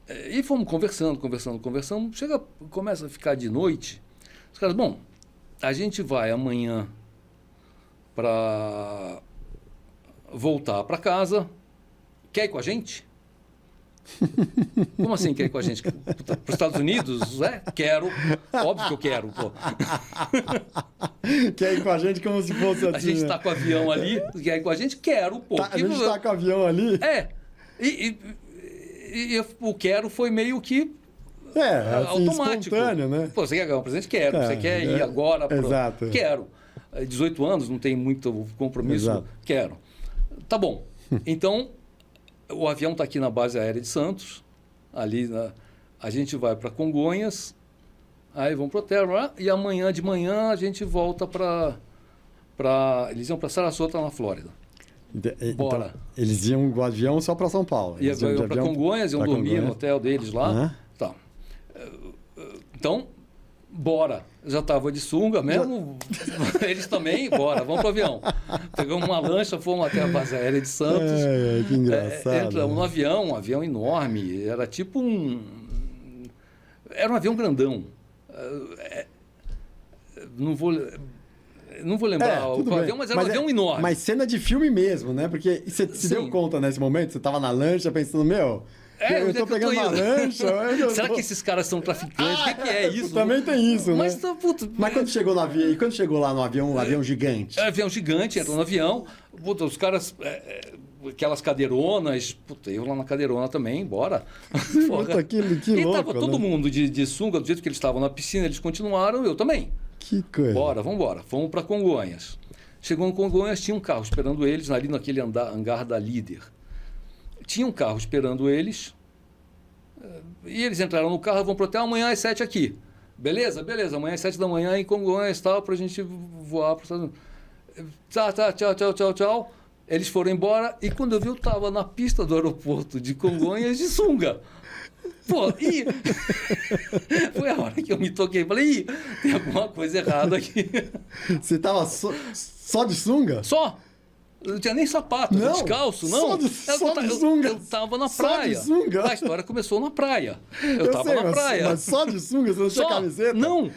e fomos conversando. Começa a ficar de noite. Os caras, bom, a gente vai amanhã para voltar para casa. Quer ir com a gente? Como assim quer ir com a gente? Para os Estados Unidos? Quero. Óbvio que eu quero, pô. Quer ir com a gente como se fosse assim, a gente está com o avião ali, quer ir com a gente? Quero, pô. A gente está com o avião ali? E o quero foi meio que assim, automático. Espontâneo, né? Pô, você quer ganhar um presente? Quero. Você quer ir agora? Exato. Quero. 18 anos, não tem muito compromisso? Exato. Quero. Tá bom. Então, o avião está aqui na base aérea de Santos, ali a gente vai para Congonhas, aí vamos para o hotel, e amanhã de manhã a gente volta eles iam para Sarasota, na Flórida. Bora. Então, eles iam com o avião só para São Paulo. Iam para Congonhas, iam dormir no hotel deles lá. Tá. Então, bora. Eu já estava de sunga mesmo, eles também, bora, vamos para o avião. Pegamos uma lancha, fomos até a base aérea de Santos. Que engraçado. Entramos no avião, um avião enorme, era tipo era um avião grandão. Não vou lembrar o avião, mas era um avião enorme. Mas cena de filme mesmo, né? Porque você se deu conta nesse momento? Você estava na lancha pensando, eu tô pegando uma lancha. Será que esses caras são traficantes? O que é isso? Também tem isso, né? Mas quando chegou no avião, e quando chegou lá no avião, um avião gigante? Avião gigante, entrou no avião, os caras, aquelas cadeironas, eu lá na cadeirona também, bora. Que louco, e tava todo né? mundo de sunga, do jeito que eles estavam na piscina, eles continuaram, eu também. Que coisa. Bora, vamos embora. Fomos para Congonhas. Chegou em Congonhas, tinha um carro esperando eles, ali naquele hangar da Líder. Tinha um carro esperando eles, e eles entraram no carro, vão pro hotel, amanhã às 7 aqui. Beleza? Beleza, amanhã às 7 da manhã em Congonhas, tal, pra gente voar para os Estados Unidos. Tchau. Eles foram embora, e quando eu vi, eu tava na pista do aeroporto de Congonhas de sunga. Pô, foi a hora que eu me toquei. Falei, tem alguma coisa errada aqui. Você tava só de sunga? Só. Não tinha nem sapato, descalço, não. Só de sunga? Eu tava na praia. Só de sunga? A história começou na praia. Eu tava na praia. Mas só de sunga? Você não tinha camiseta? Não.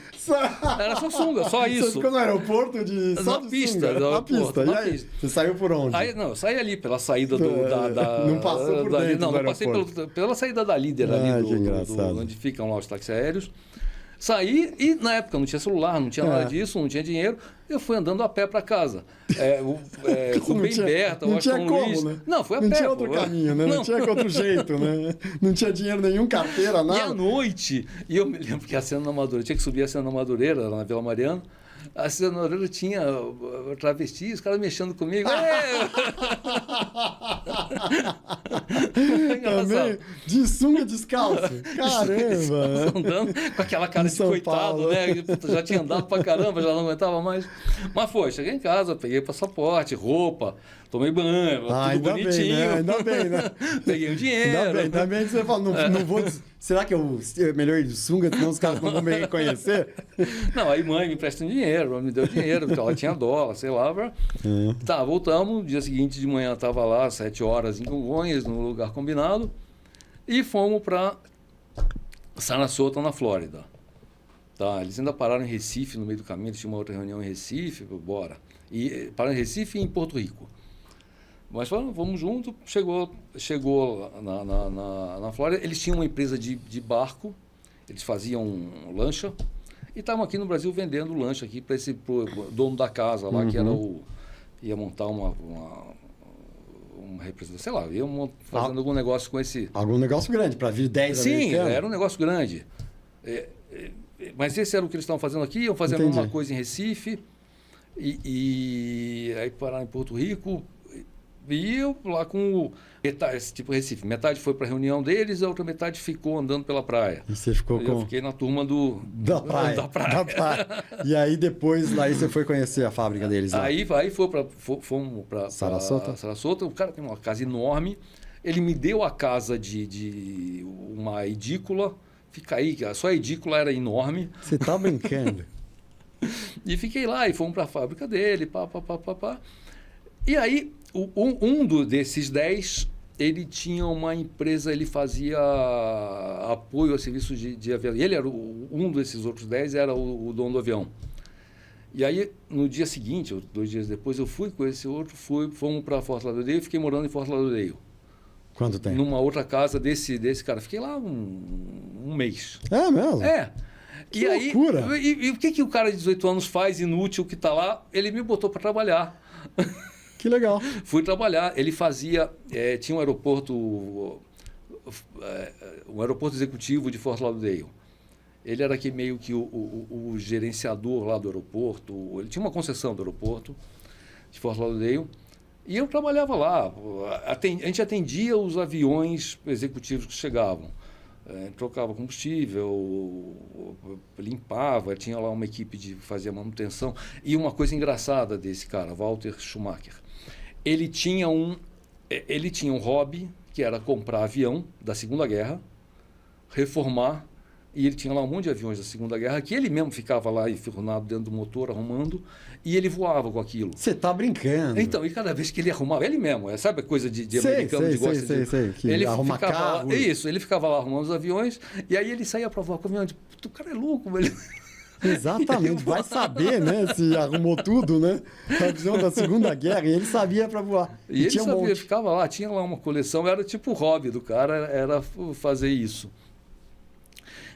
Era só sunga, só isso. Você ficou no aeroporto só de pista, sunga? Na pista. Na aí, pista. Você saiu por onde? Eu saí ali pela saída Não passou por dentro não passei pela saída da Líder ali, que engraçado. onde ficam lá os táxis aéreos. Saí e, na época, não tinha celular, não tinha nada disso, não tinha dinheiro. Eu fui andando a pé para casa. Fui bem perto, não tinha como, Luís. Né? Não, foi a pé. Não tinha outro caminho, né? Não tinha outro jeito, né? Não tinha dinheiro nenhum, carteira, nada. E à noite, e eu me lembro que a Cena na Madureira, tinha que subir a Cena na Madureira, lá na Vila Mariana. A Cena na Madureira tinha travesti, os caras mexendo comigo. Também de sunga descalço. Caramba! Andando com aquela cara de coitado, né? Já tinha andado pra caramba, já não aguentava mais. Mas foi, cheguei em casa, peguei passaporte, roupa, tomei banho, tudo bonitinho. Ainda bem, né? Peguei um dinheiro. Ainda bem que você falou, não vou... Será que é melhor ir de sunga, senão os caras não vão me reconhecer? Não, aí mãe me empresta dinheiro, me deu dinheiro, porque ela tinha dólar, sei lá. Tá, voltamos. Dia seguinte de manhã estava lá, 7 horas em Congonhas, no lugar combinado. E fomos para Sarasota, na Flórida. Tá, eles ainda pararam em Recife, no meio do caminho, eles tinham uma outra reunião em Recife, bora. E pararam em Recife e em Porto Rico. Mas falando, vamos junto, chegou na Flórida. Eles tinham uma empresa de barco, eles faziam lancha, e estavam aqui no Brasil vendendo lancha aqui para pro dono da casa lá, que era ia montar uma representação, sei lá, ia fazendo algum negócio com esse... Algum negócio grande, para vir 10 Sim, era um negócio grande. Mas esse era o que eles estavam fazendo aqui, iam fazendo uma coisa em Recife, e aí pararam em Porto Rico. E eu lá com esse tipo Recife. Metade foi para a reunião deles, a outra metade ficou andando pela praia. E você ficou Eu fiquei na turma da praia. E aí depois lá você foi conhecer a fábrica deles lá. Aí fomos para Sarasota. O cara tem uma casa enorme. Ele me deu a casa de uma edícula. Fica aí, só a edícula era enorme. Você tá brincando? E fiquei lá e fomos para a fábrica dele, pá. E aí, desses 10, ele tinha uma empresa, ele fazia apoio a serviços de avião. Ele era um desses outros 10, era o dono do avião. E aí, no dia seguinte, 2 dias depois, eu fui com esse outro, fomos para Fort Lauderdale e fiquei morando em Fort Lauderdale. Quanto tempo? Numa outra casa desse cara. Fiquei lá um mês. É mesmo? É. Que loucura! E o que o cara de 18 anos faz inútil que está lá? Ele me botou para trabalhar. Que legal. Fui trabalhar. Ele fazia... tinha um aeroporto executivo de Fort Lauderdale. Ele era aqui meio que o gerenciador lá do aeroporto. Ele tinha uma concessão do aeroporto de Fort Lauderdale. E eu trabalhava lá. A gente atendia os aviões executivos que chegavam. Trocava combustível, limpava, tinha lá uma equipe de fazer manutenção. E uma coisa engraçada desse cara, Walter Schumacher, ele tinha um hobby, que era comprar avião da Segunda Guerra, reformar, e ele tinha lá um monte de aviões da Segunda Guerra, que ele mesmo ficava lá enfurnado dentro do motor, arrumando, e ele voava com aquilo. Você tá brincando. Então, e cada vez que ele arrumava, ele mesmo, sabe a coisa de americano que gosta de... Que ele arruma ficava carro. lá, isso, ele ficava lá arrumando os aviões, e aí ele saía para voar com o avião, o cara é louco, velho. Exatamente, vai saber, né, se arrumou tudo, né? Avião da Segunda Guerra, e ele sabia para voar. E ele tinha sabia, ficava lá, tinha lá uma coleção, era tipo o hobby do cara, era fazer isso.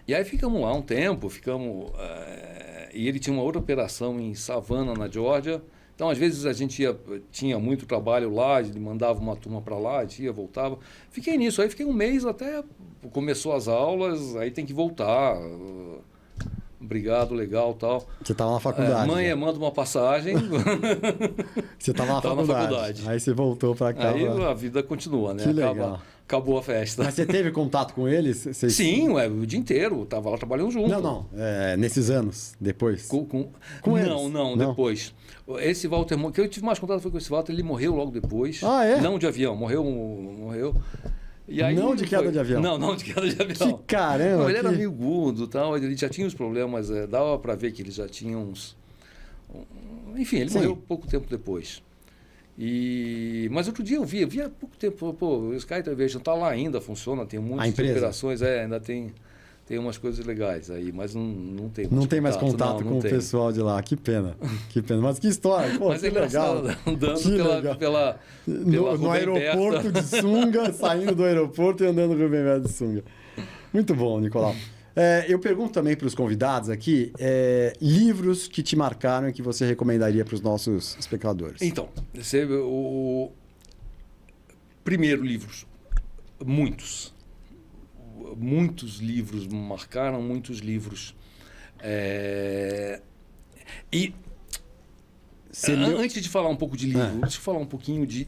E aí ficamos lá um tempo, e ele tinha uma outra operação em Savannah, na Geórgia. Então, às vezes, a gente tinha muito trabalho lá, ele mandava uma turma para lá, a gente ia, voltava. Fiquei nisso, aí fiquei um mês até começou as aulas, aí tem que voltar. Obrigado, legal, tal. Você estava na faculdade. Mãe, manda uma passagem. Você estava na faculdade. Aí você voltou para cá. Aí a vida continua, né? Que legal. Acabou a festa. Mas você teve contato com eles? Sim, o dia inteiro. Tava lá trabalhando junto. Não. Nesses anos, depois? Com eles? Não, depois. Esse Walter, que eu tive mais contato foi com esse Walter, ele morreu logo depois. Ah, é? Não de avião, morreu. E aí não de queda de avião? Não de queda de avião. Que caramba! Ele era meio gordo, tal, ele já tinha os problemas, dava para ver que ele já tinha uns... Enfim, ele morreu pouco tempo depois. Mas outro dia eu via há pouco tempo, o Sky Aviation está lá ainda, funciona, tem muitas operações, ainda tem umas coisas legais aí, mas não tem mais Não tem mais contato com o pessoal de lá, que pena. Mas que história, pô, mas que legal. Andando pela no aeroporto de sunga, saindo do aeroporto e andando no Rubem Berta de sunga. Muito bom, Nicolau. Eu pergunto também para os convidados aqui, livros que te marcaram e que você recomendaria para os nossos espectadores. Então, primeiro, livros. Muitos livros me marcaram, muitos livros. Antes de falar um pouco de livro, deixa eu falar um pouquinho de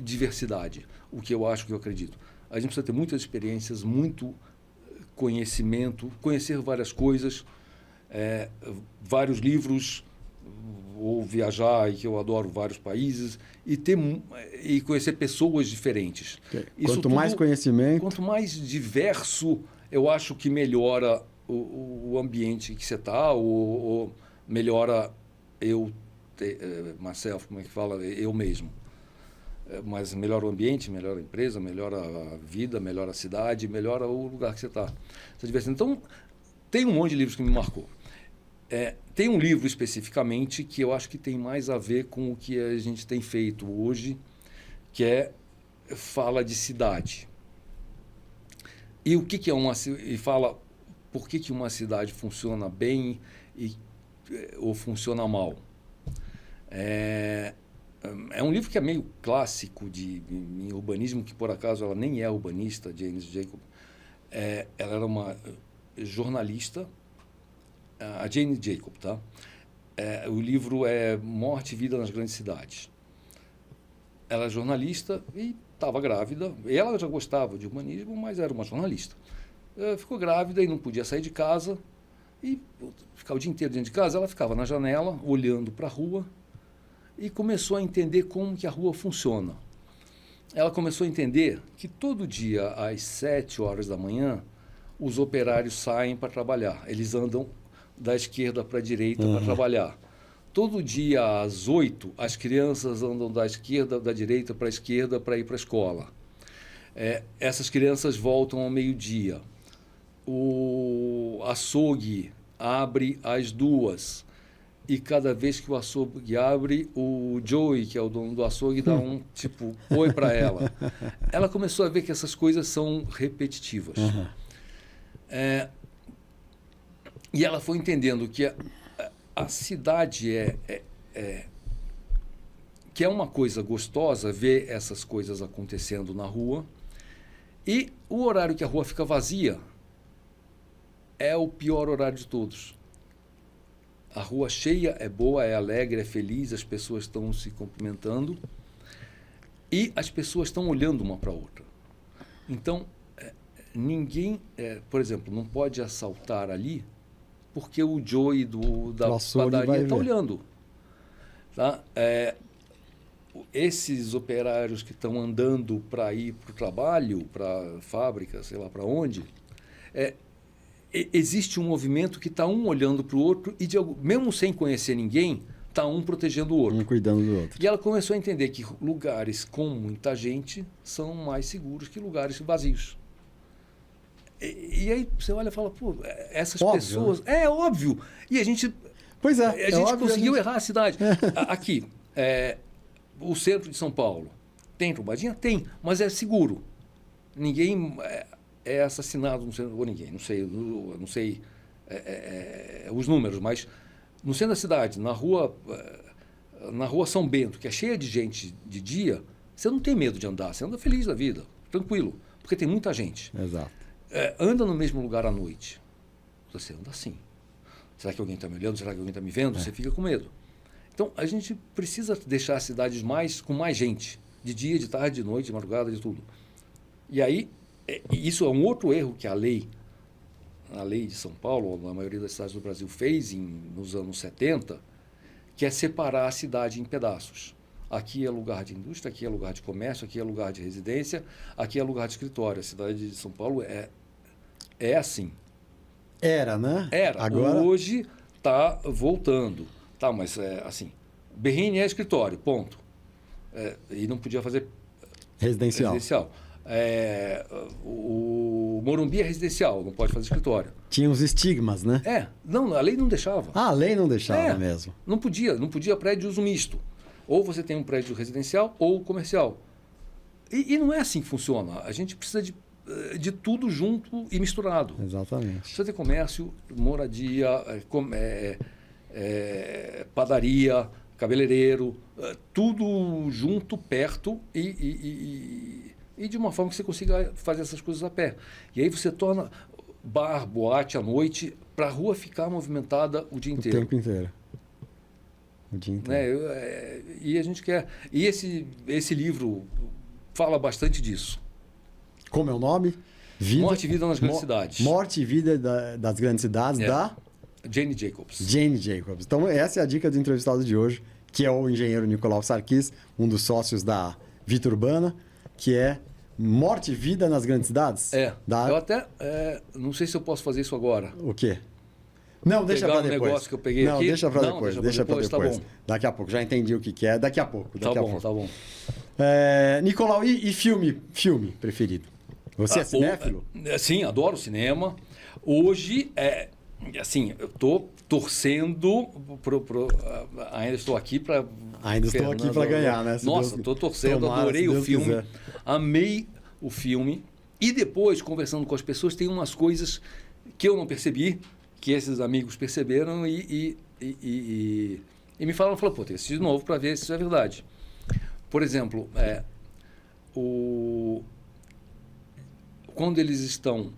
diversidade, o que eu acho, que eu acredito. A gente precisa ter muitas experiências, muito conhecimento, conhecer várias coisas, vários livros, ou viajar, e que eu adoro vários países, e conhecer pessoas diferentes. Okay. Quanto mais conhecimento... Quanto mais diverso, eu acho que melhora o ambiente que você está, ou melhora myself, como é que fala? Eu mesmo. Mas melhora o ambiente, melhora a empresa, melhora a vida, melhora a cidade, melhora o lugar que você está. Então, tem um monte de livros que me marcou. Tem um livro especificamente que eu acho que tem mais a ver com o que a gente tem feito hoje, que fala de cidade. E o que é e fala por que uma cidade funciona bem ou funciona mal. É um livro que é meio clássico em urbanismo, que por acaso ela nem é urbanista, Jane Jacobs. Ela era uma jornalista, a Jane Jacobs, tá? O livro é Morte e Vida nas Grandes Cidades. Ela é jornalista e estava grávida. E ela já gostava de urbanismo, mas era uma jornalista. Ficou grávida e não podia sair de casa. E ficar o dia inteiro dentro de casa, ela ficava na janela, olhando para a rua, e começou a entender como que a rua funciona. Ela começou a entender que todo dia, às 7 horas da manhã, os operários saem para trabalhar. Eles andam da esquerda para a direita para trabalhar. Todo dia, às 8, as crianças andam da direita para a esquerda para ir para a escola. Essas crianças voltam ao meio-dia. O açougue abre às 2. e cada vez que o açougue abre, o Joey, que é o dono do açougue, dá um tipo, oi para ela. Ela começou a ver que essas coisas são repetitivas. Uhum. E ela foi entendendo que a cidade que é uma coisa gostosa ver essas coisas acontecendo na rua, e o horário que a rua fica vazia é o pior horário de todos. A rua cheia é boa, é alegre, é feliz, as pessoas estão se cumprimentando e as pessoas estão olhando uma para a outra. Então, ninguém, por exemplo, não pode assaltar ali porque o Joey da padaria está olhando. Tá? Esses operários que estão andando para ir para o trabalho, para a fábrica, sei lá para onde, existe um movimento que está um olhando para o outro e, mesmo sem conhecer ninguém, está um protegendo o outro. Um cuidando do outro. E ela começou a entender que lugares com muita gente são mais seguros que lugares vazios. E aí você olha e fala, pô, essas pessoas... Né? É óbvio. E a gente... Pois é. A gente conseguiu errar a cidade. Aqui, o centro de São Paulo, tem trombadinha? Tem, mas é seguro. Ninguém é assassinado no centro, ou ninguém, não sei os números, mas no centro da cidade, na rua São Bento, que é cheia de gente de dia, você não tem medo de andar, você anda feliz da vida, tranquilo, porque tem muita gente. Exato. Anda no mesmo lugar à noite, você anda assim. Será que alguém está me olhando? Será que alguém está me vendo? Você fica com medo. Então, a gente precisa deixar as cidades com mais gente, de dia, de tarde, de noite, de madrugada, de tudo. E aí, isso é um outro erro que a lei de São Paulo, ou na maioria das cidades do Brasil, fez nos anos 70, que é separar a cidade em pedaços. Aqui é lugar de indústria, aqui é lugar de comércio, aqui é lugar de residência, aqui é lugar de escritório. A cidade de São Paulo é assim. Era, né? Era. Agora... Hoje está voltando. Tá, mas assim, Berrini é escritório, ponto. E não podia fazer residencial. O Morumbi é residencial, não pode fazer escritório. Tinha uns estigmas, né? Não, a lei não deixava. A lei não deixava mesmo. Não podia prédio de uso misto. Ou você tem um prédio residencial ou comercial. E não é assim que funciona. A gente precisa de tudo junto e misturado. Exatamente. Precisa ter comércio, moradia, padaria, cabeleireiro, tudo junto, perto e de uma forma que você consiga fazer essas coisas a pé. E aí você torna bar, boate à noite para a rua ficar movimentada o dia inteiro. O tempo inteiro. O dia inteiro. E a gente quer... E esse livro fala bastante disso. Como é o nome? Morte e Vida nas Grandes Cidades. Morte e Vida das Grandes Cidades, da... Jane Jacobs. Jane Jacobs. Então, essa é a dica do entrevistado de hoje, que é o engenheiro Nicolau Sarkis, um dos sócios da Vita Urbana, que é Morte e Vida nas Grandes Cidades? Eu até... não sei se eu posso fazer isso agora. O quê? Não, deixa para depois. Negócio que eu peguei aqui. Deixa para depois. Deixa para depois. Tá bom. Daqui a pouco. Já entendi o que é. Daqui a pouco. Tá bom. Nicolau, e filme preferido? Você é cinéfilo? Sim, adoro cinema. Hoje, assim, eu estou torcendo ainda estou aqui para... Ainda estou aqui para ganhar, né? Nossa, estou torcendo, adorei o filme. Amei o filme. E depois, conversando com as pessoas, tem umas coisas que eu não percebi, que esses amigos perceberam e me falaram, pô, tem que assistir de novo para ver se isso é verdade. Por exemplo, quando eles estão...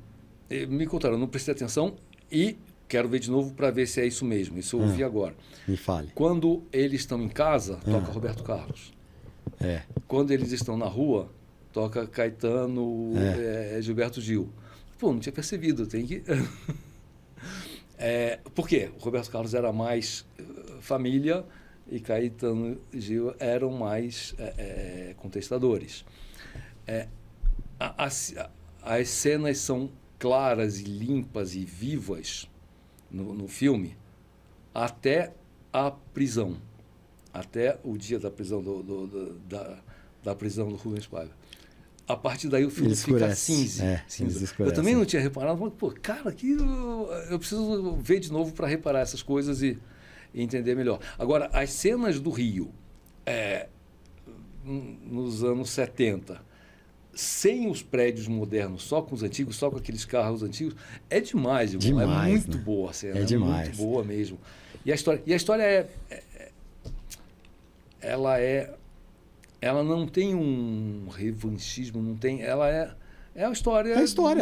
Me contaram, eu não prestei atenção e quero ver de novo para ver se é isso mesmo. Isso eu ouvi agora. Me fale. Quando eles estão em casa, toca Roberto Carlos. Quando eles estão na rua, toca Caetano, Gilberto Gil. Pô, não tinha percebido, tem que... Por quê? O Roberto Carlos era mais família e Caetano e Gil eram mais contestadores. As cenas são claras e limpas e vivas no filme até a prisão, até o dia da prisão da prisão do Rubens Paiva. A partir daí o filme fica cinza. Eu também não tinha reparado, mas, pô, cara, aqui eu preciso ver de novo para reparar essas coisas e entender melhor. Agora, as cenas do Rio, nos anos 70, sem os prédios modernos, só com os antigos, só com aqueles carros antigos, é demais. Demais, é muito né? boa a cena. É demais. Muito boa mesmo. E a história ela não tem um revanchismo, não tem, ela é a história,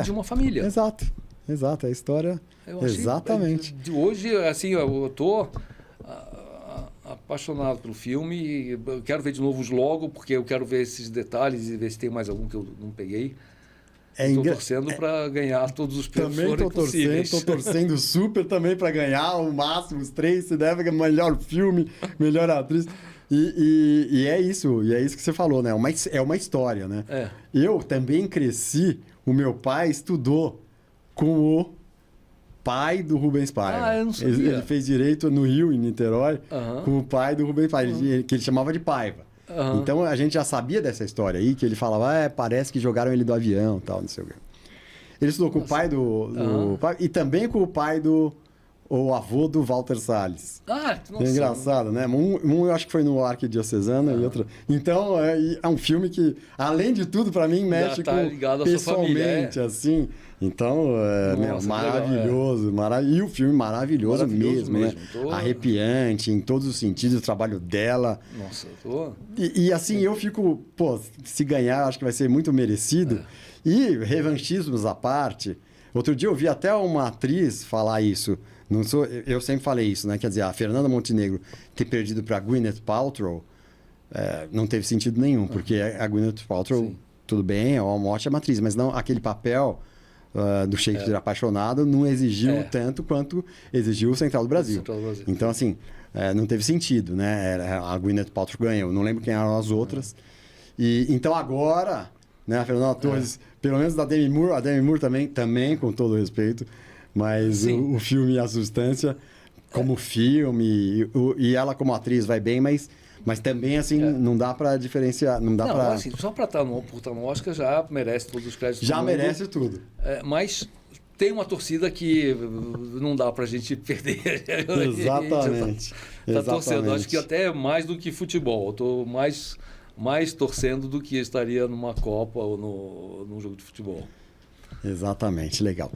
de uma família. Exato, é a história. Exatamente. De hoje, assim, eu tô apaixonado pelo filme. Eu quero ver de novo os logos, porque eu quero ver esses detalhes e ver se tem mais algum que eu não peguei. Estou torcendo para ganhar todos os prêmios também forem possíveis. Estou torcendo super também para ganhar o máximo, os 3, se deve, melhor filme, melhor atriz. E é isso que você falou, né? É uma história, né? Eu também cresci, o meu pai estudou com o pai do Rubens Paiva. Eu não sabia. Ele fez direito no Rio, em Niterói, com o pai do Rubens Paiva, que ele chamava de Paiva. Então a gente já sabia dessa história aí, que ele falava, parece que jogaram ele do avião, tal, não sei o quê. Ele estudou com o pai do pai, e também com o pai o avô do Walter Salles. Nossa. É engraçado, né? Um eu acho que foi no Arquidiocesana e outro... Então, é um filme que, além de tudo, para mim, mexe tá ligado à sua pessoalmente, assim. Então, maravilhoso. E o filme maravilhoso mesmo, né? Arrepiante, em todos os sentidos, o trabalho dela. Nossa, eu tô... E assim, eu fico... Pô, se ganhar, acho que vai ser muito merecido. E, revanchismos à parte... Outro dia eu vi até uma atriz falar isso. Eu sempre falei isso, né? Quer dizer, a Fernanda Montenegro ter perdido para Gwyneth Paltrow não teve sentido nenhum, porque a Gwyneth Paltrow, tudo bem, é uma ótima atriz, mas não aquele papel do Shakespeare apaixonado não exigiu tanto quanto exigiu o Central do Brasil. Então, assim, não teve sentido, né? A Gwyneth Paltrow ganhou, não lembro quem eram as outras. E então agora, né, a Fernanda Torres, pelo menos da Demi Moore, a Demi Moore também com todo respeito, mas o filme e a substância como filme e ela como atriz vai bem, mas também assim não dá para diferenciar, não dá para assim, só para estar no Oscar já merece todos os créditos. Já merece tudo. Mas tem uma torcida que não dá para a gente perder. Exatamente. Tá torcendo, acho que até mais do que futebol. Eu tô mais torcendo do que estaria numa Copa ou num jogo de futebol. Exatamente, legal.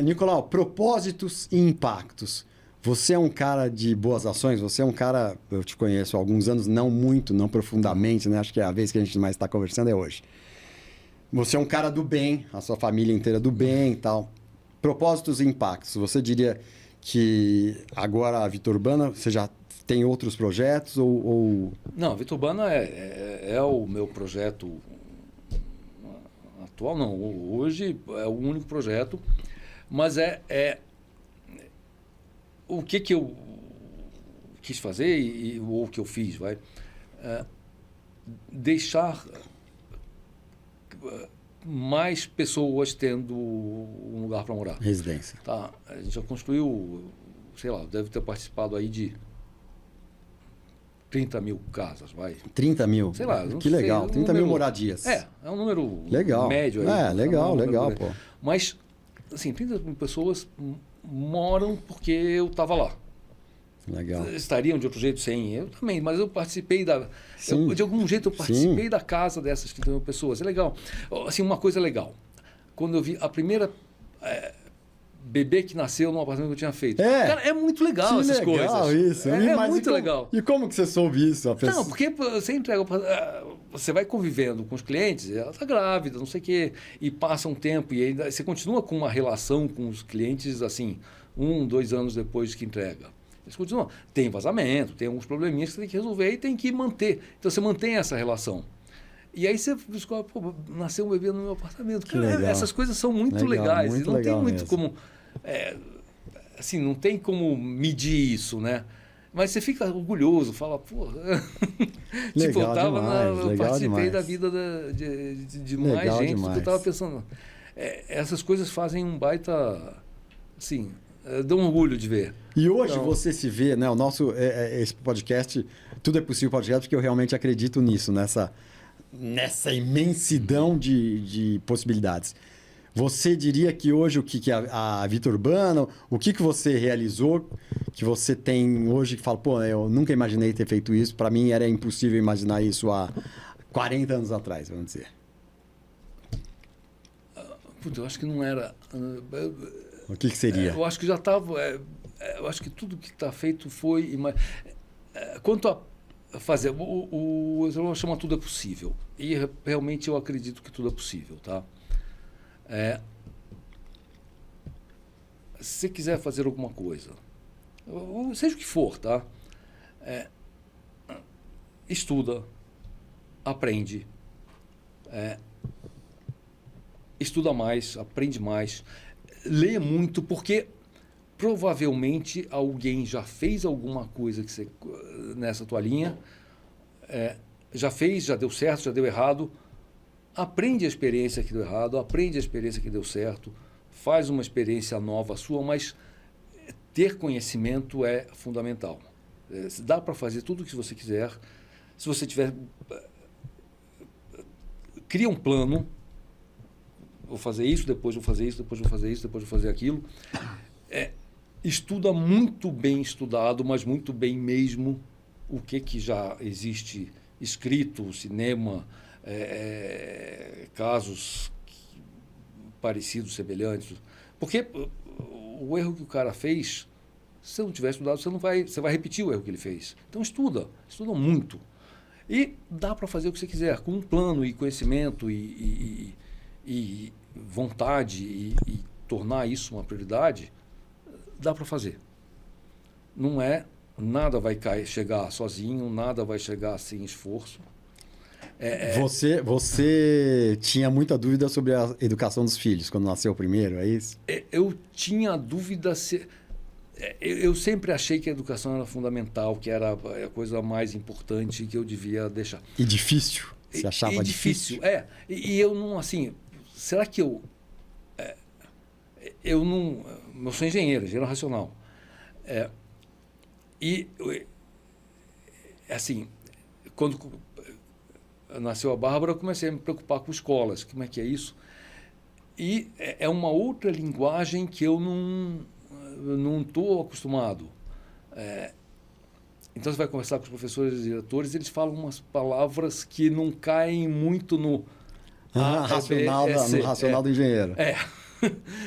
Nicolau, propósitos e impactos. Você é um cara de boas ações, você é um cara, eu te conheço há alguns anos, não muito, não profundamente, né? Acho que a vez que a gente mais está conversando é hoje. Você é um cara do bem, a sua família inteira do bem e tal. Propósitos e impactos. Você diria que agora a Vitor Urbana, você já tem outros projetos ou... Não, a Vitor Urbana é o meu projeto atual, não. Hoje é o único projeto, mas o que eu quis fazer ou o que eu fiz, deixar mais pessoas tendo um lugar para morar. Residência. Tá, a gente já construiu, sei lá, deve ter participado aí de 30 mil casas, 30 mil? Sei lá. Que legal, 30 mil moradias. É um número legal. Médio aí. Legal, pô. Mas, assim, 30 mil pessoas moram porque eu estava lá. Legal. Estariam de outro jeito sem eu também, mas eu participei de algum jeito eu participei da casa dessas 30 mil pessoas. É legal. Assim, uma coisa legal. Quando eu vi a primeira... bebê que nasceu num apartamento que eu tinha feito. Cara, é muito legal essas coisas. Isso. É muito legal. E como que você soube isso? Não, porque você entrega... Você vai convivendo com os clientes, ela está grávida, não sei o quê, e passa um tempo, e ainda você continua com uma relação com os clientes, assim, 1, 2 anos depois que entrega. Eles continuam. Tem vazamento, tem alguns probleminhas que você tem que resolver e tem que manter. Então, você mantém essa relação. E aí você descobre, nasceu um bebê no meu apartamento. Cara, essas coisas são muito legais. Muito e não tem muito mesmo. Como... assim, não tem como medir isso, né? Mas você fica orgulhoso, fala, pô... tipo, eu participei da vida de mais gente do que eu estava pensando. Essas coisas fazem um baita... Assim, dão orgulho de ver. E hoje você se vê, né? O nosso esse podcast, Tudo é Possível podcast, porque eu realmente acredito nisso, nessa imensidão de possibilidades. Você diria que hoje o que a Vitor Urbano, o que você realizou, que você tem hoje que fala, pô, eu nunca imaginei ter feito isso, para mim era impossível imaginar isso há 40 anos atrás, vamos dizer. Eu acho que não era. O que seria? Eu acho que já estava. Eu acho que tudo que está feito foi. Quanto a fazer, o Israel chama tudo é possível. E realmente eu acredito que tudo é possível, tá? Se você quiser fazer alguma coisa, seja o que for, tá? Estuda, aprende, estuda mais, aprende mais, lê muito, porque provavelmente alguém já fez alguma coisa que você, nessa tua linha, já fez, já deu certo, já deu errado. Aprende a experiência que deu errado, aprende a experiência que deu certo, faz uma experiência nova sua, mas ter conhecimento é fundamental. Dá para fazer tudo o que você quiser. Se você tiver... Cria um plano. Vou fazer isso, depois vou fazer isso, depois vou fazer isso, depois vou fazer aquilo. Estuda muito bem estudado, mas muito bem mesmo o que já existe escrito, cinema... casos parecidos, semelhantes. Porque o erro que o cara fez, se você não tiver estudado, você vai repetir o erro que ele fez. Então estuda muito. E dá para fazer o que você quiser, com um plano e conhecimento e vontade e tornar isso uma prioridade, dá para fazer. Nada vai chegar sozinho, nada vai chegar sem esforço. Você tinha muita dúvida sobre a educação dos filhos quando nasceu o primeiro, é isso? Eu tinha dúvida se... Eu sempre achei que a educação era fundamental, que era a coisa mais importante que eu devia deixar. E difícil? Você achava difícil? E eu não, assim... Será que eu... Eu não... Eu sou engenheiro racional. Assim, quando... nasceu a Bárbara, eu comecei a me preocupar com escolas. Como é que é isso? E é uma outra linguagem que eu não estou acostumado. Então, você vai conversar com os professores e diretores, eles falam umas palavras que não caem muito no... no racional do engenheiro.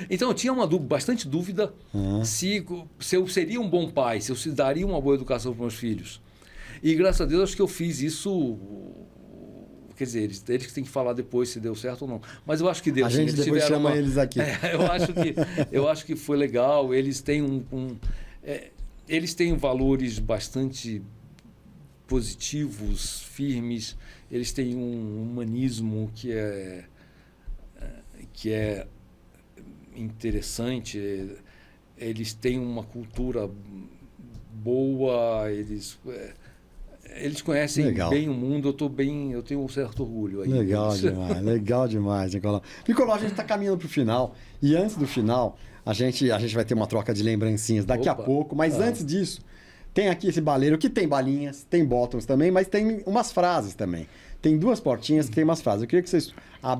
Então, eu tinha bastante dúvida se eu seria um bom pai, se eu daria uma boa educação para meus filhos. E, graças a Deus, acho que eu fiz isso... Quer dizer, eles que têm que falar depois se deu certo ou não. Mas eu acho que deu. A gente depois chama eles aqui. Eu acho que foi legal. Eles têm eles têm valores bastante positivos, firmes. Eles têm um humanismo que é interessante. Eles têm uma cultura boa. Eles conhecem bem o mundo, eu tenho um certo orgulho aí. Legal demais, Nicolau. Nicolau, a gente está caminhando para o final. E antes do final, a gente vai ter uma troca de lembrancinhas daqui a pouco. Mas antes disso, tem aqui esse baleiro que tem balinhas, tem bottoms também, mas tem umas frases também. Tem duas portinhas que tem umas frases. Eu queria que vocês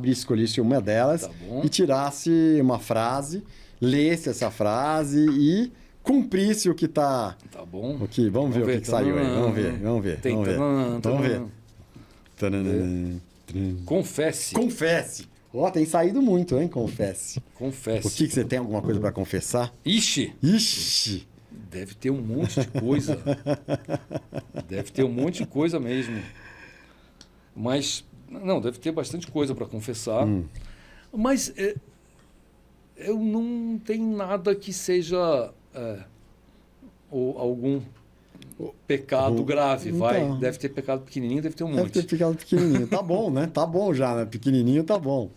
escolhessem uma delas e tirasse uma frase, lesse essa frase e... cumprisse o que está... Tá bom. Vamos ver o que saiu aí. Vamos ver. Confesse. Tem saído muito, hein? Confesse. Confesse. O que você tem alguma coisa para confessar? Ixi! Deve ter um monte de coisa. Deve ter um monte de coisa mesmo. Mas, não, deve ter bastante coisa para confessar. Mas eu não tenho nada que seja... ou algum pecado grave, então, deve ter pecado pequenininho, deve ter um monte. Deve ter pecado pequenininho. Tá bom, né? Tá bom já, né? Pequenininho tá bom.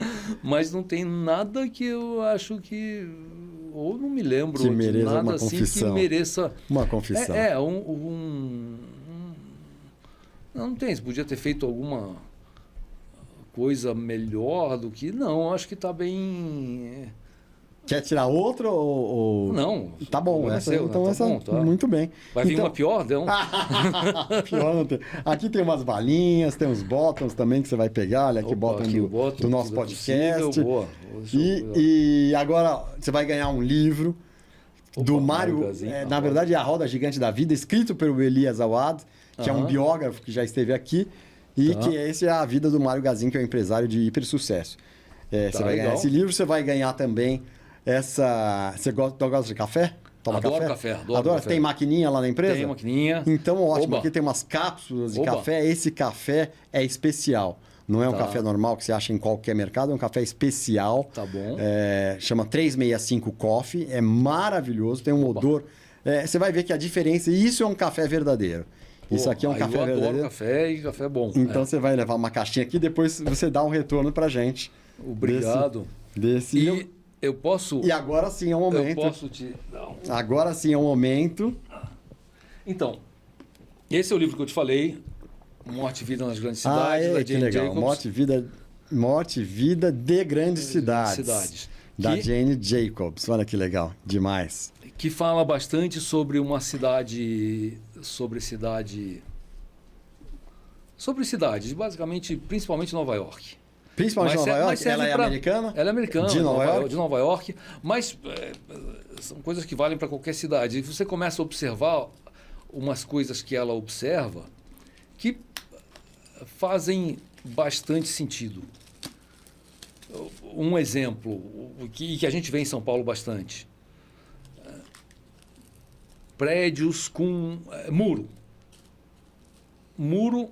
Mas não tem nada que eu acho que... Ou não me lembro que mereça de nada uma assim confissão. que mereça... Uma confissão. Não tem, você podia ter feito alguma coisa melhor do que... Não, acho que está bem... Quer tirar outro ou... Não. Tá bom, essa então tá essa bom, tá. muito bem. Então, Muito bem. tá bom, tá. Muito bem. Vai vir Então- uma pior, não? Pior não tem. Aqui tem umas balinhas, tem uns bottoms também que você vai pegar, olha aqui, Opa, bottom aqui o do bottom, nosso tudo é podcast. possível, boa. Deixa eu- E agora você vai ganhar um livro do Opa, Mário, Gazinho, na agora. verdade é A Roda Gigante da Vida, escrito pelo Elias Awad, que é um Aham. biógrafo que já esteve aqui, e Tá. que esse é a vida do Mário Gazin, que é um empresário de hiper sucesso. Você Tá, vai ganhar legal. esse livro, você vai ganhar também essa... Você gosta de café? Toma Adoro café? café, adoro café. Tem maquininha lá na empresa? Tem maquininha. Então, ótimo. Oba. Aqui tem umas cápsulas de Oba. café. Esse café é especial. Não é um Tá. café normal que você acha em qualquer mercado, é um café especial. Tá bom. Chama 365 Coffee. É maravilhoso, tem um Oba. odor. Você vai ver que a diferença... E isso é um café verdadeiro. Isso Pô, aqui é um aí café eu adoro verdadeiro. café e café bom. Então você vai levar uma caixinha aqui, depois você dá um retorno pra gente. Obrigado. Desse. E eu posso... E agora sim é o momento. Eu posso te... Não. Agora sim é o momento. Então, esse é o livro que eu te falei, Morte e Vida nas Grandes Cidades, da que Jane legal. Jacobs. Morte e Vida de Grandes Cidades. Da Que- Jane Jacobs. Olha que legal. Demais. Que fala bastante sobre uma cidade... Sobre cidades, basicamente, principalmente Nova York. Principalmente Mas Nova mas York. serve Ela é pra- americana? Ela é americana. De Nova York? De Nova York. Mas são coisas que valem para qualquer cidade. E você começa a observar umas coisas que ela observa que fazem bastante sentido. Um exemplo, que a gente vê em São Paulo bastante. Prédios com muro. Muro,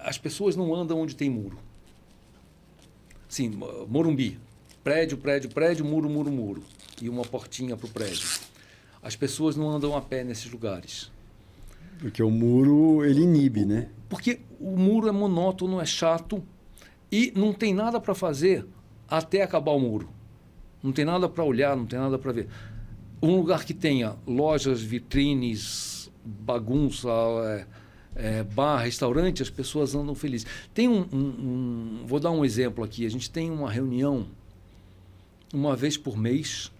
as pessoas não andam onde tem muro. Sim, Morumbi. Prédio, muro. E uma portinha para o prédio. As pessoas não andam a pé nesses lugares. Porque o muro, ele inibe, né? Porque o muro é monótono, é chato e não tem nada para fazer até acabar o muro. Não tem nada para olhar, não tem nada para ver. Um lugar que tenha lojas, vitrines, bagunça, bar, restaurante, as pessoas andam felizes. Tem vou dar um exemplo aqui. A gente tem uma reunião uma vez por mês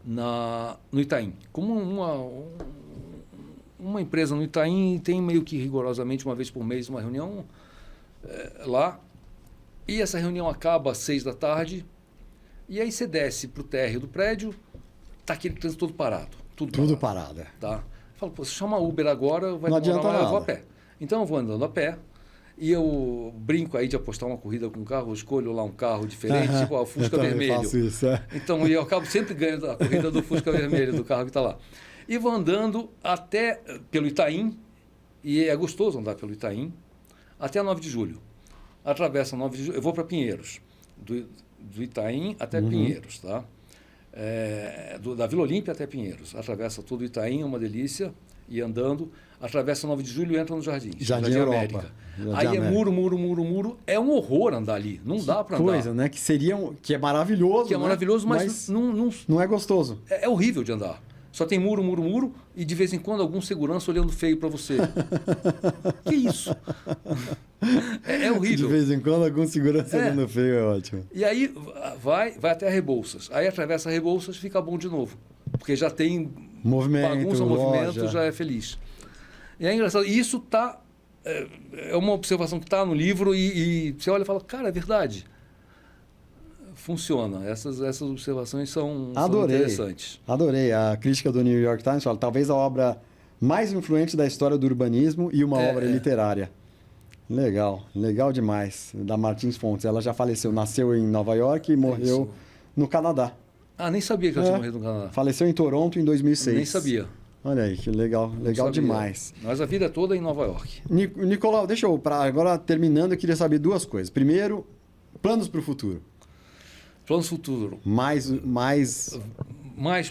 no Itaim. Como uma empresa no Itaim tem meio que rigorosamente uma vez por mês uma reunião lá. E essa reunião acaba às 6 da tarde. E aí você desce para o térreo do prédio, está aquele trânsito todo parado. Tudo parado. Tá? Falo, pô, se chama Uber agora, vai Não demorar adianta mais, eu vou a nada. pé. Então eu vou andando a pé e eu brinco aí de apostar uma corrida com um carro, eu escolho lá um carro diferente, tipo o Fusca eu também vermelho. faço isso, Então eu acabo sempre ganhando a corrida do Fusca vermelho, do carro que está lá. E vou andando até pelo Itaim, e é gostoso andar pelo Itaim, até a 9 de julho. Atravesso a 9 de julho, eu vou para Pinheiros, do Itaim até Pinheiros, tá? Da Vila Olímpia até Pinheiros. Atravessa todo o Itaim, é uma delícia, e andando, atravessa 9 de julho e entra no Jardim. Jardim Europa. América. Jardim Aí América. é muro. É um horror andar ali. Não dá para andar. Coisa, né? Que é maravilhoso. Que é né? maravilhoso, mas não é gostoso. é horrível de andar. Só tem muro, e de vez em quando algum segurança olhando feio para você. Que isso? É horrível. De vez em quando, algum segurança olhando feio é ótimo. E aí vai até a Rebouças. Aí atravessa a Rebouças, fica bom de novo. Porque já tem bagunça, movimento, já é feliz. E é engraçado. E isso é uma observação que está no livro e você olha e fala, cara, é verdade. Funciona. Essas observações são interessantes. Adorei. A crítica do New York Times fala, talvez a obra mais influente da história do urbanismo e uma obra literária. Legal demais. Da Martins Fontes. Ela já faleceu, nasceu em Nova York e morreu no Canadá. Ah, nem sabia que ela tinha morrido no Canadá. Faleceu em Toronto em 2006. Nem sabia. Olha aí, que legal demais. Mas a vida toda é em Nova York. Nicolau, deixa eu, agora terminando, eu queria saber duas coisas. Primeiro, planos para o futuro. Planos futuro. Mais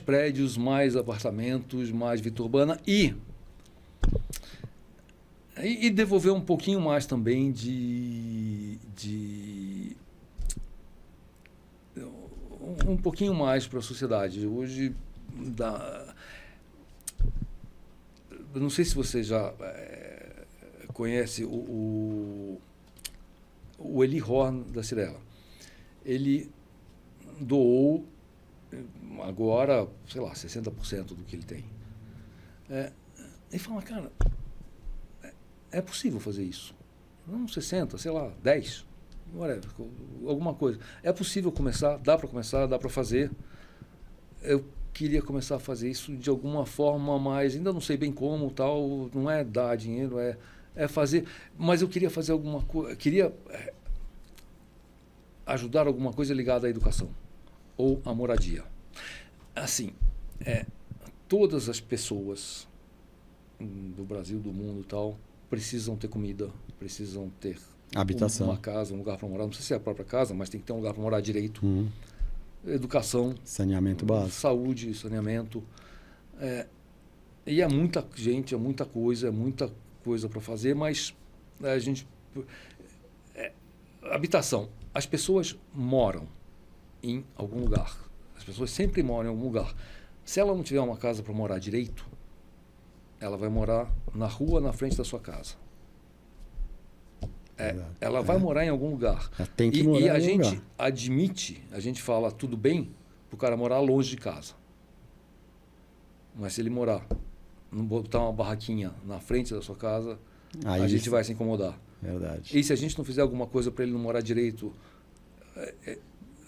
prédios, mais apartamentos, mais vida urbana e devolver um pouquinho mais também um pouquinho mais para a sociedade. Hoje, eu não sei se você já conhece o Eli Horn da Cirela. Ele, doou agora, sei lá, 60% do que ele tem. E fala, cara, é possível fazer isso. Não 60, sei lá, 10, whatever, alguma coisa. É possível começar, dá para fazer. Eu queria começar a fazer isso de alguma forma, mas ainda não sei bem como, tal, não é dar dinheiro, é fazer, mas eu queria fazer alguma coisa, queria ajudar alguma coisa ligada à educação ou à moradia. Assim, todas as pessoas do Brasil, do mundo e tal, precisam ter comida, precisam ter habitação, uma casa, um lugar para morar, não sei se é a própria casa, mas tem que ter um lugar para morar direito. Educação, saneamento básico, saúde, saneamento. E é muita gente, é muita coisa para fazer, mas a gente... habitação. As pessoas moram em algum lugar. As pessoas sempre moram em algum lugar. Se ela não tiver uma casa para morar direito, ela vai morar na rua, na frente da sua casa. Ela vai morar em algum lugar. Ela tem que morar em algum lugar. Gente admite, a gente fala tudo bem para o cara morar longe de casa. Mas se ele morar, não botar uma barraquinha na frente da sua casa, aí a gente vai se incomodar. Verdade. E se a gente não fizer alguma coisa para ele não morar direito,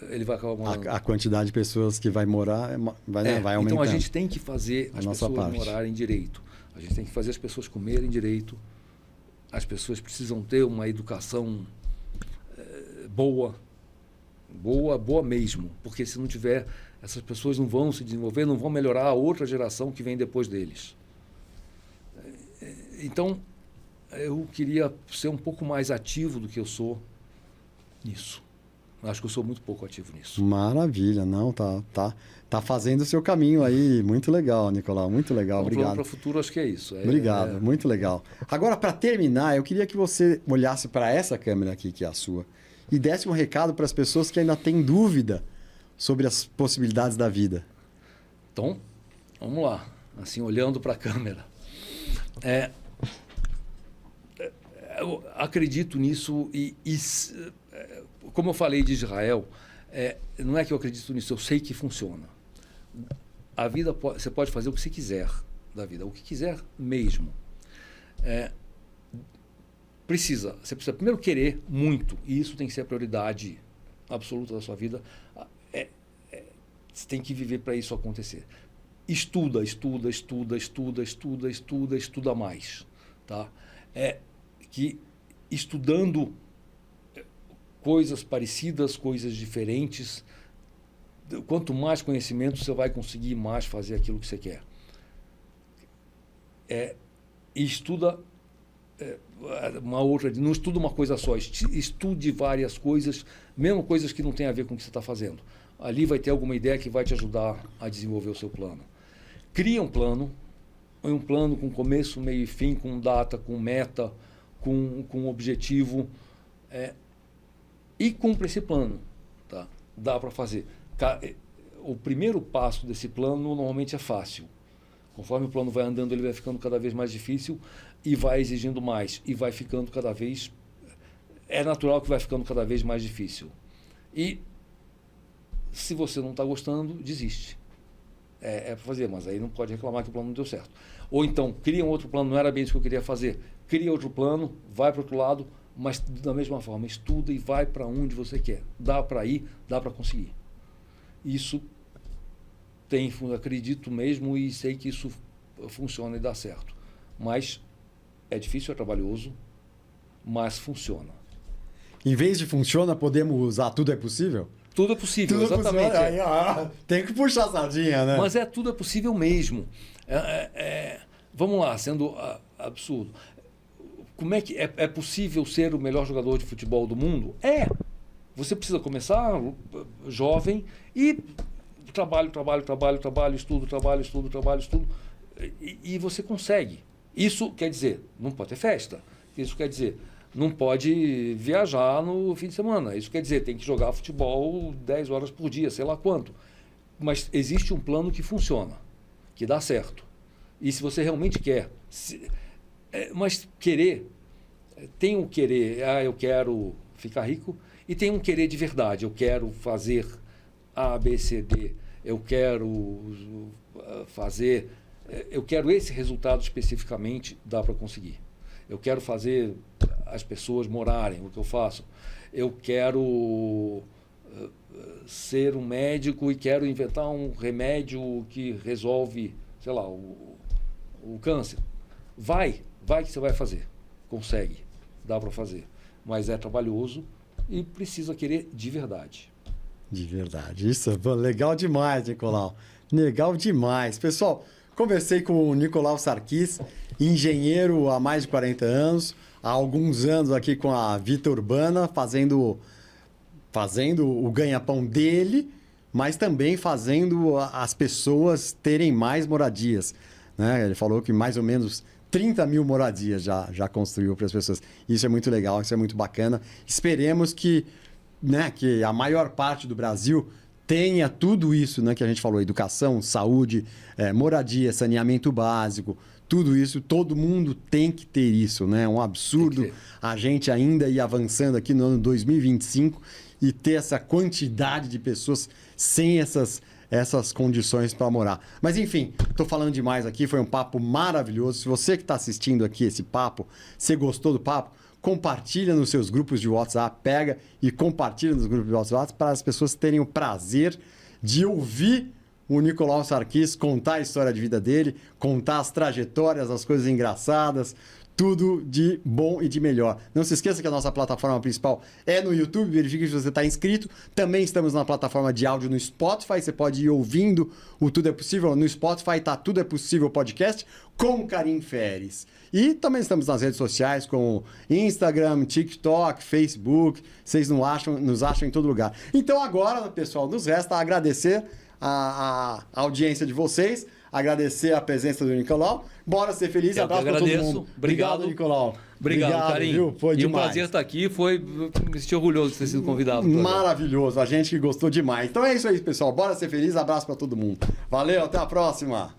ele vai acabar morando. A quantidade de pessoas que vai morar vai aumentando. Então a gente tem que fazer as pessoas morarem direito. A gente tem que fazer as pessoas comerem direito. As pessoas precisam ter uma educação boa mesmo, porque se não tiver, essas pessoas não vão se desenvolver, não vão melhorar a outra geração que vem depois deles. Então, eu queria ser um pouco mais ativo do que eu sou nisso. Acho que eu sou muito pouco ativo nisso. Maravilha, não, tá fazendo o seu caminho aí, muito legal, Nicolau, muito legal, então, obrigado. Para o futuro acho que é isso. Obrigado, muito legal. Agora, para terminar, eu queria que você olhasse para essa câmera aqui, que é a sua, e desse um recado para as pessoas que ainda têm dúvida sobre as possibilidades da vida. Então, vamos lá, assim, olhando para a câmera. Eu acredito nisso e como eu falei de Israel, não é que eu acredito nisso, eu sei que funciona. A vida, você pode fazer o que você quiser da vida, o que quiser mesmo. Você precisa primeiro querer muito, e isso tem que ser a prioridade absoluta da sua vida. Você tem que viver para isso acontecer. Estuda mais. Tá? Que estudando coisas parecidas, coisas diferentes, quanto mais conhecimento você vai conseguir mais fazer aquilo que você quer. E estuda uma outra, não estuda uma coisa só, estude várias coisas, mesmo coisas que não têm a ver com o que você está fazendo. Ali vai ter alguma ideia que vai te ajudar a desenvolver o seu plano. Cria um plano com começo, meio e fim, com data, com meta, com objetivo, e cumpre esse plano. Tá? Dá para fazer. O primeiro passo desse plano normalmente é fácil. Conforme o plano vai andando, ele vai ficando cada vez mais difícil e vai exigindo mais. E vai ficando cada vez... É natural que vai ficando cada vez mais difícil. E se você não está gostando, desiste. Para fazer, mas aí não pode reclamar que o plano não deu certo. Ou então, cria um outro plano, não era bem isso que eu queria fazer. Cria outro plano, vai para o outro lado, mas da mesma forma, estuda e vai para onde você quer. Dá para ir, dá para conseguir. Isso acredito mesmo e sei que isso funciona e dá certo. Mas é difícil, é trabalhoso, mas funciona. Em vez de funciona, podemos usar tudo é possível? Tudo é possível, tudo exatamente. É possível. Tem que puxar a sardinha, né? Mas tudo é possível mesmo. Vamos lá, sendo absurdo. Como é que é possível ser o melhor jogador de futebol do mundo? Você precisa começar jovem e trabalho, estudo. E você consegue. Isso quer dizer, não pode ter festa. Isso quer dizer, não pode viajar no fim de semana. Isso quer dizer, tem que jogar futebol 10 horas por dia, sei lá quanto. Mas existe um plano que funciona, que dá certo. E se você realmente quer... mas querer... Tem o querer, eu quero ficar rico, e tem um querer de verdade. Eu quero fazer A, B, C, D, eu quero fazer, eu quero esse resultado especificamente, dá para conseguir. Eu quero fazer as pessoas morarem, o que eu faço. Eu quero ser um médico e quero inventar um remédio que resolve, sei lá, o câncer. Vai que você vai fazer. Consegue, dá para fazer. Mas é trabalhoso e precisa querer de verdade. De verdade. Isso é legal demais, Nicolau. Legal demais. Pessoal, conversei com o Nicolau Sarquis, engenheiro há mais de 40 anos, há alguns anos aqui com a Vita Urbana, fazendo o ganha-pão dele, mas também fazendo as pessoas terem mais moradias. Né? Ele falou que mais ou menos 30 mil moradias já construiu para as pessoas. Isso é muito legal, isso é muito bacana. Esperemos que a maior parte do Brasil tenha tudo isso, né, que a gente falou: educação, saúde, moradia, saneamento básico, tudo isso. Todo mundo tem que ter isso, né? É um absurdo a gente ainda ir avançando aqui no ano 2025 e ter essa quantidade de pessoas sem essas condições para morar. Mas enfim, estou falando demais aqui, foi um papo maravilhoso. Se você que está assistindo aqui esse papo, você gostou do papo, compartilha nos seus grupos de WhatsApp, pega e compartilha nos grupos de WhatsApp para as pessoas terem o prazer de ouvir o Nicolau Sarquis contar a história de vida dele, contar as trajetórias, as coisas engraçadas, tudo de bom e de melhor. Não se esqueça que a nossa plataforma principal é no YouTube, verifique se você está inscrito. Também estamos na plataforma de áudio no Spotify, você pode ir ouvindo o Tudo é Possível. No Spotify está Tudo é Possível Podcast com Karim Feres. E também estamos nas redes sociais como Instagram, TikTok, Facebook. Vocês nos acham em todo lugar. Então agora, pessoal, nos resta agradecer a audiência de vocês, agradecer a presença do Nicolau. Bora ser feliz, abraço para todo mundo. Obrigado, Nicolau. Obrigado, Karim. Viu? Foi demais. Um prazer estar aqui, me senti orgulhoso de ter sido convidado. Maravilhoso, a gente que gostou demais. Então é isso aí, pessoal. Bora ser feliz, abraço para todo mundo. Valeu, até a próxima.